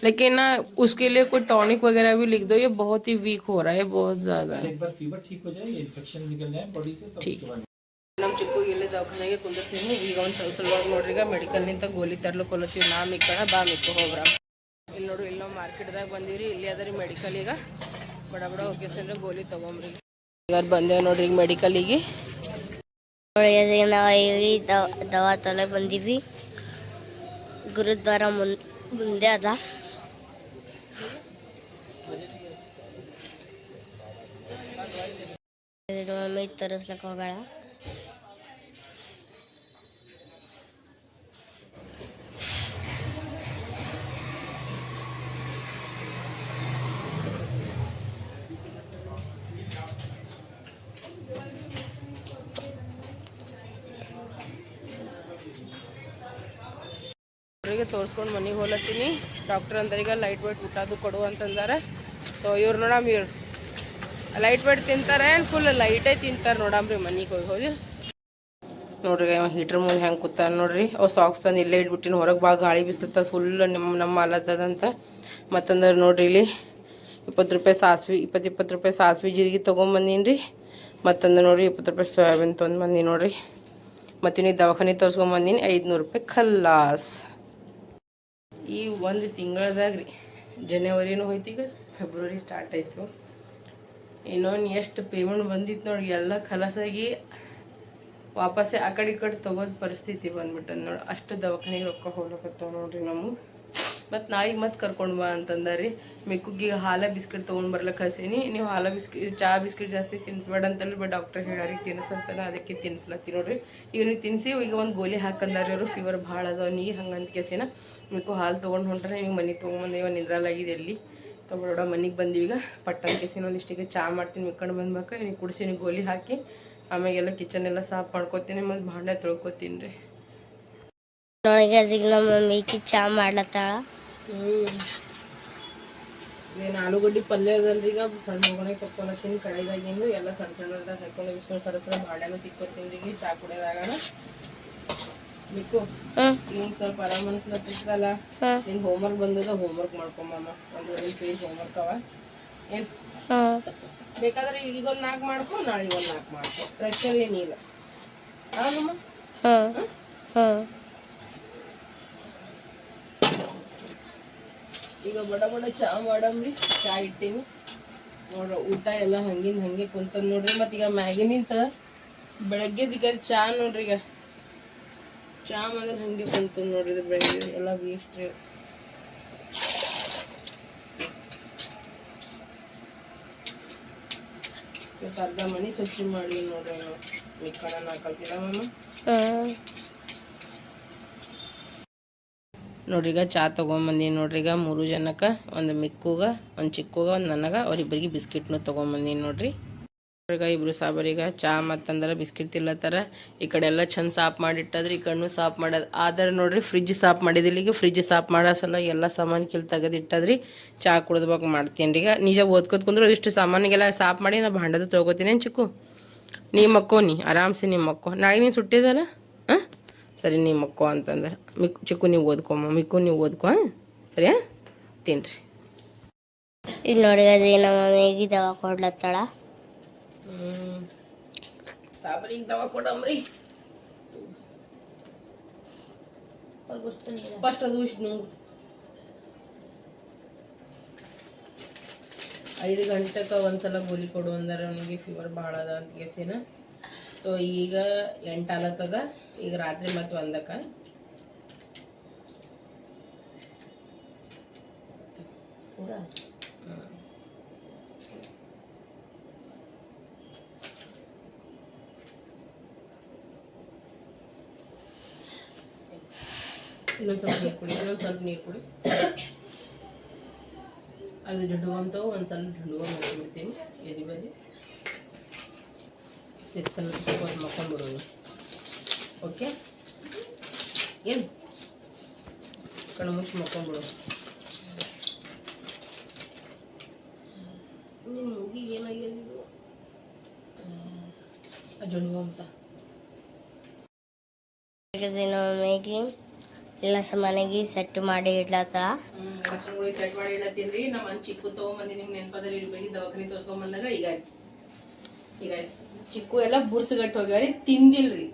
लेकिन ना उसके लिए कोई टॉनिक वगैरह भी लिख दो. ये बहुत ही वीक हो रहा है, बहुत ज़्यादा. एक बार फीवर ठीक हो जाए, ये इन्फेक्शन निकल जाए बॉडी से, तब ठीक. उसके बाद ನಮ್ಮ ಚಿಕ್ಕು ಇಲ್ಲೇ ದವಾಖಾನೆಗೆ ಕುಂದರ್ಸೀನಿ. ಈಗ ಒಂದು ಸಲುವಾಗಿ ನೋಡ್ರಿ ಈಗ ಮೆಡಿಕಲ್ನಿಂದ ಗೋಲಿ ತರ್ಲಕ್ಕೊಲತ್ತೀವಿ. ನಾ ಮಿಕ್ಕಣ ಬಾ ಮಿಕ್ಕು ಹೋಗ್ರ. ಇಲ್ಲಿ ನೋಡ್ರಿ ಇಲ್ಲಿ ನಾವು ಮಾರ್ಕೆಟ್ದಾಗ ಬಂದೀವ್ರಿ. ಇಲ್ಲಿ ಅದರಿ ಮೆಡಿಕಲ್. ಈಗ ಬಡ ಬಡ ಹೋಗಿಸ್ರಿ ಗೋಲಿ ತೊಗೊಂಬ್ರಿ. ಈಗ ಬಂದೇವೆ ನೋಡ್ರಿ ಈಗ ಮೆಡಿಕಲಿಗೆ. ನಾವು ದವಾ ತೊಲೆ ಬಂದೀವಿ. ಗುರುದ್ವಾರ ಮುಂದೆ ಅದ. ಮಮ್ಮಿ ತೋರಿಸ್ಲಕ್ಕೆ ಹೋಗೋಣ. ಅವರಿಗೆ ತೋರಿಸ್ಕೊಂಡು ಮನೆಗೆ ಹೋಲತ್ತೀನಿ. ಡಾಕ್ಟರ್ ಅಂದ್ರೆ ಈಗ ಲೈಟ್ ವೇಟ್ ಊಟದು ಕೊಡು ಅಂತಂದಾರೆ. ಸೊ ಇವ್ರು ನೋಡಮ್, ಇವ್ರು ಲೈಟ್ ವೇಟ್ ತಿಂತಾರೆ, ಫುಲ್ ಲೈಟೇ ತಿಂತಾರೆ ನೋಡಮ್ರಿ. ಮನೆಗೆ ಹೋಗಿ ನೋಡ್ರಿ ಹೀಟ್ರ್ ಮುಂದೆ ಹೆಂಗೆ ಕೂತಾರ ನೋಡ್ರಿ. ಅವು ಸಾಕ್ಸ್ ತಂದು ಇಲ್ಲೇ ಇಟ್ಬಿಟ್ಟಿನಿ. ಹೊರಗೆ ಭಾಳ ಗಾಳಿ ಬಿಸ್ತದ, ಫುಲ್ ನಮ್ಮ ಅಲತ್ತದಂತ. ಮತ್ತಂದ್ರೆ ನೋಡ್ರಿ ಇಲ್ಲಿ 20 ರೂಪಾಯಿ ಸಾಸ್ವಿ, 20 ರೂಪಾಯಿ ಸಾಸ್ವಿ ಜೀರಿಗೆ ತೊಗೊಂಬಂದೀನಿ ರೀ. ಮತ್ತಂದ್ರೆ ನೋಡ್ರಿ 20 ರೂಪಾಯಿ ಸೋಯಾಬೀನ್ ತೊಗೊಂಡ್ಬಂದೀನಿ ನೋಡ್ರಿ. ಮತ್ತು ನೀವು ದವಾಖಾನೆ ತೋರಿಸ್ಕೊಂಬಂದೀನಿ 500 ರೂಪಾಯಿ ಖಲ್ಲಾಸ್. ಈ ಒಂದು ತಿಂಗಳದಾಗ ರೀ, ಜನವರಿನೂ ಹೋಯ್ತು, ಈಗ ಫೆಬ್ರವರಿ ಸ್ಟಾರ್ಟ್ ಆಯಿತು. ಇನ್ನೊಂದು ಎಷ್ಟು ಪೇಮೆಂಟ್ ಬಂದಿತ್ತು ನೋಡಿ, ಎಲ್ಲ ಖಲಾಸಾಗಿ ವಾಪಸ್ಸೇ ಆ ಕಡೆ ಈ ಕಡೆ ತೊಗೋದು ಪರಿಸ್ಥಿತಿ ಬಂದ್ಬಿಟ್ಟದ ನೋಡಿ. ಅಷ್ಟು ದವಾಖಾನೆಗೆ ರೊಕ್ಕ ಹೋಗ್ಲಕತ್ತಾವ ನೋಡ್ರಿ ನಮಗೆ. ಮತ್ತು ನಾಳೆಗೆ ಮತ್ತೆ ಕರ್ಕೊಂಡು ಬಾ ಅಂತಂದಾರಿ. ಮಿಕ್ಕುಗೀಗ ಹಾಲ ಬಿಸ್ಕಿಟ್ ತೊಗೊಂಡು ಬರ್ಲಿಕ್ಕೆ ಕಳ್ಸೀನಿ. ನೀವು ಹಾಲ ಬಿಸ್ಕಿಟ್ ಚಹಾ ಬಿಸ್ಕಿಟ್ ಜಾಸ್ತಿ ತಿನ್ನಿಸ್ಬೇಡ ಅಂತೇಳಿ ಬಟ್ ಡಾಕ್ಟ್ರ್ ಹೇಳಾರಿ ತಿನ್ನಿಸಂತಾನೆ, ಅದಕ್ಕೆ ತಿನ್ನಿಸ್ಲತ್ತಿ ನೋಡ್ರಿ. ಈಗ ನೀವು ತಿನ್ನಿಸಿ ಈಗ ಒಂದು ಗೋಲಿ ಹಾಕಂದಾರಿ ಅವರು. ಫೀವರ್ ಭಾಳ ಅದಾವ ನೀ ಹಂಗಂತ ಕೇಸಿನ ಮಿಕ್ಕು ಹಾಲು ತೊಗೊಂಡು ಹೊಂಟ್ರೆ ನೀವು ಮನೆಗೆ ತೊಗೊಂಬಂದೇವ ನಿದ್ರಲಾಗಿದೆ ಎಲ್ಲಿ ತೊಗೊಳೋಡ. ಮನೆಗೆ ಬಂದೀವಿ ಈಗ ಪಟ್ಟಣ ಕೇಸಿನ ಒಂದಿಷ್ಟಿಗೆ ಚಹಾ ಮಾಡ್ತೀನಿ. ಮಿಕ್ಕಂಡು ಬಂದ್ಬೇಕು ನೀವು ಕುಡಿಸಿ ಗೋಲಿ ಹಾಕಿ ಆಮೇಲೆಲ್ಲ ಕಿಚನ್ ಎಲ್ಲ ಸಾಫ್ ಮಾಡ್ಕೊತೀನಿ ಮತ್ತು ಭಾಂಡೆ ತೊಳ್ಕೊತೀನಿ ರೀ. ಈಗ ನಮ್ಮ ಮಮ್ಮಿಗೆ ಚಹಾ ಮಾಡ್ಲತ್ತಾಳ. ಏನು ಆಲೂಗಡ್ಡೆ ಪಲ್ಯ ಅದಲ್ರಿ. ಈಗ ಸಣ್ಣ ಹೋಗೋಣ ಕರ್ಕೊಳತ್ತೀನಿ ಕಡೆದಾಗಿಂದು ಎಲ್ಲ ಸಣ್ಣ ಸಣ್ಣದಾಗ ಹಾಕೊಂಡು ವಿಷ್ಣು ಸರ್ ಹತ್ರ ಬಾಳೆನೂ ತಿಕ್ಕೊತೀನಿ ರೀ. ಈಗ ಚಹಾ ಕುಡಿಯೋದಾಗಣ ಬೇಕು. ಈಗ ಸ್ವಲ್ಪ ಆರಾಮ ಅನ್ಸ್ಲತ್ತಿತ್ತಲ್ಲ, ನಿನ್ ಹೋಮ್ವರ್ಕ್ ಬಂದದ, ಹೋಮ್ವರ್ಕ್ ಮಾಡ್ಕೊಂಬಮ್ಮ. 1 ಪೇಜ್ ಹೋಮ್ವರ್ಕ್ ಅವ. ಏನು ಬೇಕಾದ್ರೆ ಈಗೊಂದು 4 ಮಾಡ್ಕೊ, ನಾಳೆಗೆ ಒಂದು 4 ಮಾಡ್ಕೊ. ಪ್ರೆಷರ್ ಏನಿಲ್ಲ. ಹಾಂ ಈಗ ಬಡ ಬಡ ಚಹಾ ಮಾಡಮ್ರಿ. ಚಹಾ ಇಟ್ಟೀನಿ ನೋಡ್ರಿ. ಊಟ ಎಲ್ಲ ಹಂಗಿಂದ ಹಂಗೆ ಕುಂತದ್ ನೋಡ್ರಿ. ಮತ್ತು ಈಗ ಮ್ಯಾಗಿನಿಂತ ಬೆಳಗ್ಗೆದೀಗ ಚಹಾ ನೋಡ್ರಿ. ಈಗ ಚಹಾ ಮಾಡಿದ್ರೆ ಹಂಗೆ ಕುಂತದ್ ನೋಡ್ರಿ. ಇದು ಬೆಳಗ್ಗೆ ಎಲ್ಲ ವೇಸ್ಟ್ ರೀ. ಇವತ್ತು ಅರ್ಧ ಮನೆ ಸ್ವಚ್ಛ ಮಾಡಿ ನೋಡ್ರಿ. ನಾವು ಮಿಕ್ಕಣ ಹಾಕಲ್ತಿಲ್ಲ ಮಮ್ಮ. ನೋಡ್ರಿ ಈಗ ಚಾ ತೊಗೊಂಬಂದೀನಿ ನೋಡ್ರಿ ಈಗ 3 ಜನಕ್ಕೆ, ಒಂದು ಮಿಕ್ಕುಗ, ಒಂದು ಚಿಕ್ಕುಗ, ಒಂದು ನನಗೆ, ಅವ್ರಿಬ್ಬರಿಗೆ ಬಿಸ್ಕಿಟ್ನು ತೊಗೊಂಬಂದೀನಿ ನೋಡ್ರಿ. ಈಗ ಇಬ್ರು ಸಾಬರಿಗೆ ಚಾ ಮತ್ತಂದ್ರೆ ಬಿಸ್ಕಿಟ್ ತಿಲ್ಲತ್ತಾರ. ಈ ಕಡೆ ಎಲ್ಲ ಚಂದ ಸಾಫ್ ಮಾಡಿಟ್ಟದ್ರಿ, ಈ ಕಣ್ಣು ಸಾಫ್ ಮಾಡೋದು ಆದ್ರೆ ನೋಡ್ರಿ ಫ್ರಿಜ್ ಸಾಫ್ ಮಾಡಿದಿಲ್ಲ. ಈಗ ಫ್ರಿಜ್ ಸಾಫ್ ಮಾಡೋ ಸಲ ಎಲ್ಲ ಸಾಮಾನು ಕಿಲ್ ತೆಗೆದಿಟ್ಟದ್ರಿ. ಚಾ ಕುಡಿದ್ಬೇಕು ಮಾಡ್ತೀನಿ ರೀ. ಈಗ ನಿಜ ಓದ್ಕೋತ ಕುಂದ್ರೆ ಇಷ್ಟು ಸಾಮಾನಿಗೆಲ್ಲ ಸಾಫ್ ಮಾಡಿ ನಾ ಭಾಂಡದು ತೊಗೋತೀನಿ. ಏನು ಚಿಕ್ಕು ನೀ ಮಕ್ಕೋ, ನೀ ಆರಾಮ್ಸೆ ನಿಮ್ಮ ಮಕ್ಕೋ, ನಾಳೆ ನೀನು ಸುಟ್ಟಿದ್ದಲ್ಲ. ಹಾಂ ಸರಿ ನೀವು ಮಕ್ಕೋ ಅಂತಂದ್ರೆ ಚಿಕ್ಕು ನೀವು ಓದ್ಕೊಮ್ಮ, ಮಿಕ್ಕು ನೀವು ಓದ್ಕೊ, ಸರಿಯಾ ತಿನ್ರಿ. ಇಲ್ಲಿ ನೋಡಿ ಅದೇ ನಮ್ಮ ಮಮ್ಮಿಗೆ ದವಾ ಕೊಡ್ಲತ್ತಾಳ. ಸಾಬರಿಗೆ ದವಾ ಕೊಡಮ್ರಿ. ಫಸ್ಟ್ ಅದು ವಿಷ್ಣು 5 ಗಂಟೆಗೆ ಒಂದ್ಸಲ ಗೋಲಿ ಕೊಡು ಅಂದ್ರೆ ಅವನಿಗೆ ಫೀವರ್ ಭಾಳ ಅದ ಅಂತ ಕೇಸಿನ. ಸೊ ಈಗ 8 ಆಲತ್ತದ, ಈಗ ರಾತ್ರಿ ಮತ್ತು 1ಕ್ಕೆ. ಪೂರಾ ಇನ್ನೊಂದು ಸ್ವಲ್ಪ ನೀರು ಕುಡಿ, ಇನ್ನೊಂದು ಸ್ವಲ್ಪ ನೀರು ಕುಡಿ. ಅದು ಜಡ್ಡು ಅಂತವು ಒಂದು ಸ್ವಲ್ಪ ಜಡ್ಡು ಮಾಡಿಬಿಡ್ತೀನಿ ಎದಿ ಬಲ್ಲಿ ಸಿಸ್ತಲ್ಲಿ ಮಕ್ಕೊಂಡ್ಬಿಡೋದು. ಓಕೆ ಏನು ಕಣ್ಣು ಮುಚ್ಚಿ ಮಕ್ಕೊಂಡ್ಬಿಡೋದು. ನಿನ್ನ ಮುಗಿಗೆ ಏನಾಗಿದ್ದು ಜಡ್ಡು ಅಂತ ಮಮ್ಮಿಗೆ ಎಲ್ಲ ಸಾಮಾನಿಗೆ ಸೆಟ್ ಮಾಡಿ ಇಡ್ಲತ್ತಾಳ. ಲಕ್ಷಣಗಳಿಗೆ ಸೆಟ್ ಮಾಡಿ ಇಡತ್ತೀನಿ. ನಮ್ಮ ಚಿಕ್ಕು ತೊಗೊಂಬಂದಿ ನಿಮ್ಗೆ ನೆನಪದಲ್ಲಿ ಇಬ್ಬರಿಗೆ ದವಾಖಾನೆ ತೋರ್ಸ್ಕೊಂಬಂದಾಗ ಈಗ ಚಿಕ್ಕು ಎಲ್ಲ ಬುರ್ಸ್ಗಟ್ಟು ಹೋಗ್ಯಾರಿ, ತಿಂದಿಲ್ರಿ.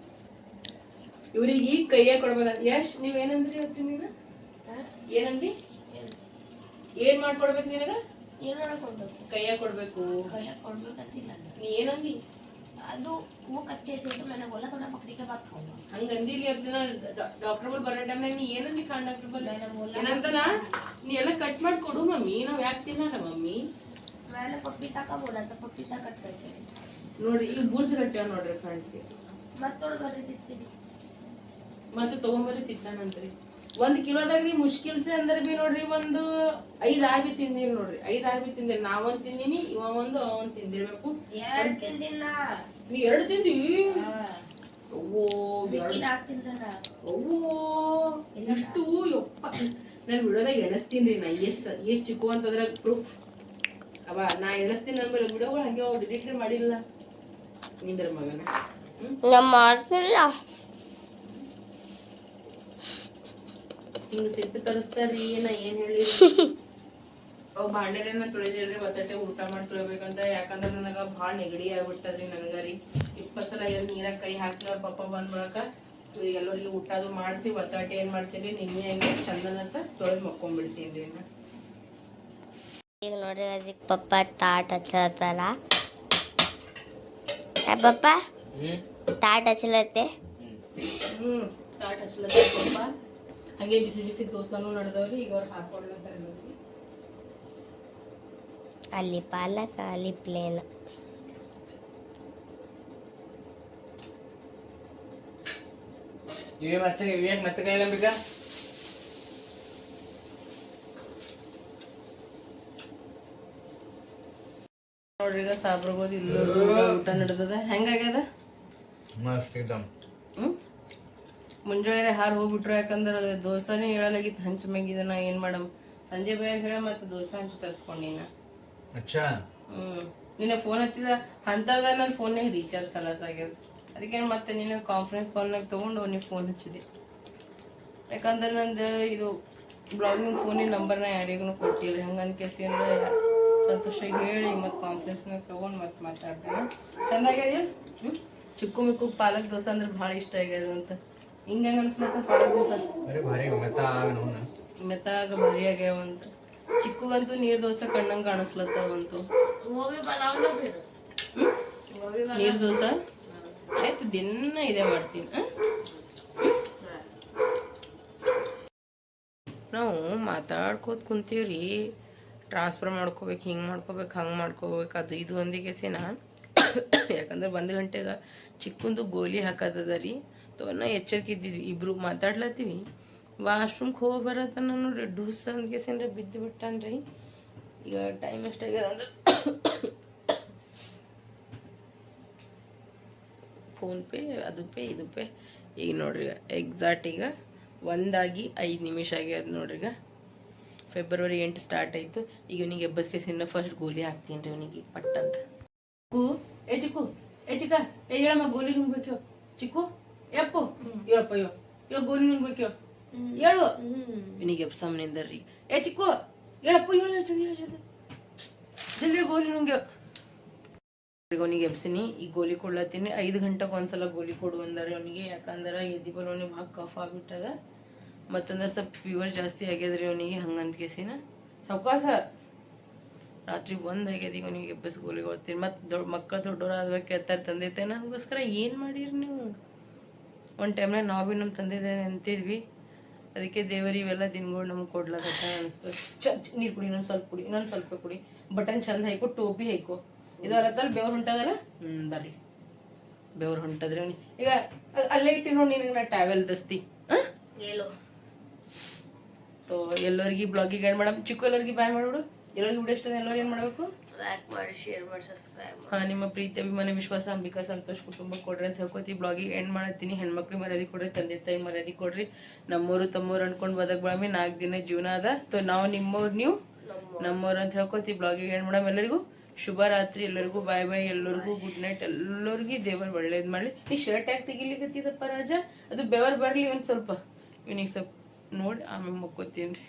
ಇವ್ರಿಗೆ ಈಗ ಕೈಯಾಗ ಕೊಡ್ಬೇಕಂತ. ಯಶ್ ನೀವೇನಂದ್ರಿ ಇವತ್ತು? ನೀನು ಏನಂದಿ? ಏನ್ ಮಾಡ್ಕೊಡ್ಬೇಕು ನಿನಗ? ಕೈಯಾಗ ಕೊಡ್ಬೇಕು. ನೀ ಏನಂದಿ? ಅದು वो कच्चे थे तो मैंने बोला थोड़ा बकरी के बाद खाऊंगा. ಹಂಗಂದಿಲ್ಲ. ಅದನ್ನ ಡಾಕ್ಟರ್ ಬಲ್ ಬರೋ ಟೈಮ್ನಾಗ ನೀ ಏನಂದಿ? ಕಾಣ್ ಡಾಕ್ಟರ್ ಬಲ್ ಏನಂತನ ನೀ ಎಲ್ಲ ಕಟ್ ಮಾಡಿ ಕೊಡು ಮಮ್ಮಿ, ನಾವ್ ಯಾಕೆ ತಿನ್ನಲ್ಲ ಮಮ್ಮಿ? मैंने पपीता का बोला था, पपीता कट करके ನೋಡ್ರಿ ಈಗ ಬೂರ್ಸ್ ಗಟ್ಟ್ಯಾವ ನೋಡ್ರಿ ಫ್ರೆಂಡ್ಸ್. ಮತ್ತೆ ಬರೀತಿರ್ತೀನಿ ಮತ್ತೆ ತಗೊಂಬರ್ರಿ ತಿಂತಾನಂತ್ರಿ. 1 ಕಿಲೋದಾಗ್ರಿ ಮುಷ್ಕಿಲ್ಸೆ ಅಂದ್ರೆ ಬಿ ನೋಡ್ರಿ ಒಂದು 5-6 ಬಿ ತಿಂದಿನಿ ನೋಡ್ರಿ. 5-6 ಬಿ ತಿಂದಿನಿ. ನಾವೊಂದ್ ತಿಂದಿನಿ, ಇವ ಒಂದು ಅವನ್ ತಿಂದಿರ್ಬೇಕು. 2 ತಿಂದಿನ ನೀ 2 ತಿಂದಿ? ಓ ಇಷ್ಟು ಯಪ್ಪ. ನಾನು ವಿಡಿಯೋದಾಗ ಎಣಸ್ತೀನಿ ನಾ ಎಷ್ಟು ಚಿಕ್ಕು ಅಂತಂದ್ರೆ ಪ್ರೂಫ್ ಅವ ನಾ ಎಣಸ್ತೀನಿ. ನಮ್ಮ ವಿಡಿಯೋಗಳು ಹಂಗೆ ಅವ್ರು ಡಿಲೀಟ್ ಮಾಡಿಲ್ಲ. ನಿಂದ್ರ ಮಗನ ಮಾಡ್ತಿಲ್ಲ. ಹಿಂಗ ಸಿಟ್ಟು ತರಿಸ್ತಾರ್ರಿ. ನಾ ಏನ್ ಹೇಳಿ ಅವ್ ಭಾಂಡೆನ ತೊಳಿದಿಲ್ರಿ. ಒತ್ತಟ್ಟೆ ಊಟ ಮಾಡಿ ತೊಳಿಬೇಕಂತ. ಯಾಕಂದ್ರೆ ನನಗ ಭಾಳ ನೆಗಡಿ ಆಗ್ಬಿಟ್ಟದ್ರಿ. ನನಗರಿ 20 ಸಲ ಎಲ್ಲಿ ನೀರಾಗ ಕೈ ಹಾಕ್ಲ ಪಪ್ಪ ಬಂದ್ಬಿಡಕ ಇವ್ರಿಗೆ ಎಲ್ಲರಿಗೆ ಊಟ ಅದು ಮಾಡಿಸಿ ಒತ್ತಟ್ಟೆ ಏನ್ ಮಾಡ್ತೀನಿ ನಿನ್ನೆ ಹಂಗೆ ಚಂದನಂತ ತೊಳೆದು ಮಕ್ಕೊಂಡ್ಬಿಡ್ತೀನಿ. ಈಗ ನೋಡ್ರಿ ಅದಕ್ಕೆ ಪಪ್ಪ ತಾಟ್ ಹಚ್ಚತ್ತಾರ. ಪಪ್ಪ ತಾಟ್ ಹಚ್ಚಲತ್ತೆ. ತಾಟ್ ಹಚ್ಚಲತ್ತ ಪಪ್ಪ. ಹಂಗೆ ಬಿಸಿ ಬಿಸಿ ದೋಸಾನು ನಡೆದವ್ರಿ. ಈಗ ಅವ್ರು ಹಾಕೊಡ್ಲತ್ತಾರೆ ನೋಡಿ. ಅಲ್ಲಿ ಪಾಲಕ, ಅಲ್ಲಿ ಪ್ಲೇನ್. ಮತ್ತೆ ಕೈಲಂಬಿಕ ನೋಡ್ರಿ ಈಗ ಸಾಬ್ರಗೋದು ಇಲ್ಲ ಊಟ ನಡೆದದ. ಹೆಂಗಾಗ್ಯದ? ಮುಂಜಾನೆ ಹಾರು ಹೋಗ್ಬಿಟ್ರು. ಯಾಕಂದ್ರೆ ಅದು ದೋಸಾನೇ ಹೇಳಲಾಗಿತ್ತು ಹಂಚ ಮ್ಯಾಗಿದ. ನಾ ಏನ್ ಮಾಡಮ್ ಸಂಜೆ ಬೇಗ ಹೇಳ ಮತ್ತೆ ದೋಸೆ ಹಂಚು ತರ್ಸ್ಕೊಂಡಿನ. ನಿನ್ನ ಫೋನ್ ಹಚ್ಚಿದ ಅಂತದ ನನ್ನ ಫೋನ್ನಾಗ ರೀಚಾರ್ಜ್ ಕಲಾಸ್ ಆಗ್ಯದ. ಅದಕ್ಕೆ ಮತ್ತೆ ನಿನ್ನ ಕಾನ್ಫರೆನ್ಸ್ ಕಾಲ್ನಾಗ ತೊಗೊಂಡು ನೀವು ಫೋನ್ ಹಚ್ಚಿದೆ. ಯಾಕಂದ್ರೆ ನಂದು ಇದು ಬ್ಲಾಗಿಂಗ್ ಫೋನಿನ ನಂಬರ್ನ ಯಾರಿಗೂ ಕೊಟ್ಟಿಲ್ಲ. ಹಂಗಂದ ಕೇಸಿ ಅಂದ್ರೆ ಸಂತೋಷವಾಗಿ ಹೇಳಿ ಮತ್ತೆ ಕಾನ್ಫರೆನ್ಸ್ನಾಗ ತೊಗೊಂಡು ಮತ್ತೆ ಮಾತಾಡ್ತೇನೆ. ಚಂದ ಆಗ್ಯದ. ಚಿಕ್ಕು ಮಿಕ್ಕು ಪಾಲಕ್ ದೋಸೆ ಅಂದ್ರೆ ಭಾಳ ಇಷ್ಟ ಆಗ್ಯದ ಅಂತ. ಹಿಂಗೆ ಅನ್ಸ್ಲತ್ತ ಪಾಲಕ್ ದೋಸೆ ಮೆತ್ತಾಗ ಭಾರಿ ಆಗ್ಯಾವ ಅಂತ. ಚಿಕ್ಕಗಂತೂ ನೀರ್ ದೋಸೆ ಕಣ್ಣಂಗೆ ಕಾಣಿಸ್ಲತ್ತವಂತು. ನೀರ್ ದೋಸೆ ಆಯ್ತು ದಿನ ಇದೇ ಮಾಡ್ತೀನಿ. ನಾವು ಮಾತಾಡ್ಕೋತ ಕುಂತೀವ್ರಿ. ಟ್ರಾನ್ಸ್ಫರ್ ಮಾಡ್ಕೋಬೇಕು, ಹಿಂಗೆ ಮಾಡ್ಕೋಬೇಕು, ಹಂಗೆ ಮಾಡ್ಕೋಬೇಕು, ಅದು ಇದು ಒಂದಿಗೆಸಿನ. ಯಾಕಂದ್ರೆ 1 ಗಂಟೆಗೆ ಚಿಕ್ಕಂದು ಗೋಲಿ ಹಾಕತ್ತದ ರೀ. ತೋನ ಎಚ್ಚರಿಕೆ ಇದ್ದಿದ್ವಿ. ಇಬ್ರು ಮಾತಾಡ್ಲತ್ತೀವಿ. ವಾಶ್ರೂಮ್ಗೆ ಹೋಗಿ ಬರತ್ತ ನೋಡ್ರಿ ಡ್ಯೂಸ್ ಅಂದ್ಕೆಸೇನ್ರಿ ಬಿದ್ದು ಬಿಟ್ಟಾನ್ರಿ. ಈಗ ಟೈಮ್ ಎಷ್ಟಾಗ್ಯದ ಅಂದ್ರೆ ಫೋನ್ಪೇ ಅದು ಪೇ ಇದು ಪೇ. ಈಗ ನೋಡ್ರಿ ಎಕ್ಸಾಕ್ಟ್ ಈಗ 1:05 ಆಗ್ಯದ ನೋಡ್ರಿ. ಈಗ ಫೆಬ್ರವರಿ 8 ಸ್ಟಾರ್ಟ್ ಆಯಿತು. ಈಗ ಇವನಿಗೆ ಎಬ್ಬಸ್ಕೆಸಿಂದ ಫಸ್ಟ್ ಗೋಲಿ ಹಾಕ್ತೀನಿ ರೀ ಇವನಿಗೆ ಪಟ್ಟಂತ. ಚಿಕ್ಕು ಚಿಕ್ಕ ಹೇಳಮ್ಮ ಗೋಲಿ ನುಂಗ್ಬೇಕು ಚಿಕ್ಕು ಯಪ್ಪು ಹೇಳಪ್ಪ ಹೇಳ ಗೋಲಿ ನುಂಗ್ಬೇಕು ಹೇಳು. ಇವನಿಗೆ ಎಬ್ಸಮ್ನಿಂದ ರೀ ಚಿಕ್ಕು ಹೇಳಪ್ಪ ಹೇಳು ಜಲ್ದಿ ಗೋಲಿ ನುಂಗ್ಯೋ. ಅವನಿಗೆ ಎಬ್ಸಿನಿ ಈಗ ಗೋಲಿ ಕೊಡ್ಲತ್ತೀನಿ. 5 ಗಂಟೆಗೆ ಒಂದ್ಸಲ ಗೋಲಿ ಕೊಡು ಅಂದಾರೆ ಅವನಿಗೆ. ಯಾಕಂದ್ರೆ ಎದ್ದಿಬಲ್ ಅವನಿಗೆ ಭಾಳ ಕಫ್ ಆಗ್ಬಿಟ್ಟದ. ಮತ್ತಂದ್ರೆ ಸ್ವಲ್ಪ ಫೀವರ್ ಜಾಸ್ತಿ ಆಗ್ಯದ್ರಿ ಅವನಿಗೆ. ಹಂಗಂದ್ಕೇಸಿನ ಸಾವಕಾಶ ರಾತ್ರಿ 1 ಆಗ್ಯದ. ಈಗ ಅವನಿಗೆ ಎಬ್ಬಸ್ ಗೋಲಿ ಕೊಡ್ತೀನಿ. ಮತ್ತು ಮಕ್ಕಳು ದೊಡ್ಡವರಾದ್ವಾಗ ಕೇಳ್ತಾರೆ ತಂದೆ ತಾಯಿ ನನಗೋಸ್ಕರ ಏನು ಮಾಡಿರಿ ನೀವು. ಒಂದು ಟೈಮ್ನಾಗ ನಾವು ಭೀ ನಮ್ಮ ತಂದೆ ತಾಯಿ ಅಂತಿದ್ವಿ. ಅದಕ್ಕೆ ದೇವರಿ ಇವೆಲ್ಲ ದಿನಗಳು ನಮ್ಗೆ ಕೊಡ್ಲಾಗತ್ತ ಅನಿಸ್ತದೆ. ನೀರು ಕುಡಿ, ಇನ್ನೊಂದು ಸ್ವಲ್ಪ ಕುಡಿ, ಇನ್ನೊಂದು ಸ್ವಲ್ಪ ಕುಡಿ, ಬಟನ್ ಚಂದ ಹಾಕೋ, ಟೋಪಿ ಹಾಕೋ. ಇದು ಅಲ್ಲತ್ತಲ್ಲಿ ಬೆವ್ರು ಹೊಂಟದಲ್ಲ. ಬರ್ರಿ ಬೆವ್ರು ಹೊಂಟದ್ರಿ ಅವನಿಗೆ. ಈಗ ಅಲ್ಲೇ ಇಟ್ಟಿ ನೋಡಿ ನಿನಗೆ ನಾ ಟ್ಯಾವೆಲ್ ದಸ್ತಿ ಹೇಳು. ತೋ ಎಲ್ಲರಿಗೆ ಬ್ಲಾಗಿಗೆ ಆ್ಯಡ್ ಮೇಡಮ್ ಚಿಕ್ಕು ಎಲ್ಲರಿಗೆ ಬಾಯ್ ಮಾಡ್ಬಿಡು. ಎಲ್ಲರಿಗೆ ವಿಡಿಯೋ ಇಷ್ಟ ಎಲ್ಲರೂ ಏನು ಮಾಡಬೇಕು? ಲೈಕ್ ಮಾಡಿ, ಶೇರ್ ಮಾಡಿ, ಸಬ್ಸ್ಕ್ರೈಬ್ ಮಾಡಿ. ಹಾಂ, ನಿಮ್ಮ ಪ್ರೀತಿ ಅಭಿಮಾನ ವಿಶ್ವಾಸ ಅಂಬಿಕಾ ಸಂತೋಷ್ ಕುಟುಂಬ ಕೊಡ್ರಿ ಅಂತ ಹೇಳ್ಕೊತಿ. ಬ್ಲಾಗಿಗೆ ಎಂಡ್ ಮಾಡ್ತೀನಿ. ಹೆಣ್ಮಕ್ಳಿಗೆ ಮರ್ಯಾದೆ ಕೊಡ್ರಿ, ತಂದೆ ತಾಯಿ ಮರ್ಯಾದೆ ಕೊಡ್ರಿ. ನಮ್ಮೂರು ತಮ್ಮೂರು ಅನ್ಕೊಂಡು ಬದಕ್ ಬಾಮಿ 4 ದಿನ ಜೀವನ ಅದ. ತೋ ನಾವು ನಿಮ್ಮವ್ರು, ನೀವು ನಮ್ಮವ್ರು ಅಂತ ಹೇಳ್ಕೊತಿ. ಬ್ಲಾಗಿಗೆ ಎಂಡ್ ಮೇಡಮ್ ಎಲ್ಲರಿಗೂ ಶುಭ ರಾತ್ರಿ. ಎಲ್ಲರಿಗೂ ಬಾಯ್ ಬಾಯ್. ಎಲ್ಲರಿಗೂ ಗುಡ್ ನೈಟ್. ಎಲ್ಲರಿಗೂ ದೇವರು ಒಳ್ಳೇದು ಮಾಡಲಿ. ನೀ ಶರ್ಟ್ ಯಾಕೆ ತೆಗಿಲಿಕತ್ತಿದಪ್ಪ ರಾಜ? ಅದು ಬೆವರು ಬರಲಿ ಒಂದು ಸ್ವಲ್ಪ. ಇವನಿಗೆ ಸ್ವಲ್ಪ ನೋಡಿ ಆಮೇಲೆ ಮಕ್ಕೋತೀನಿ ರೀ.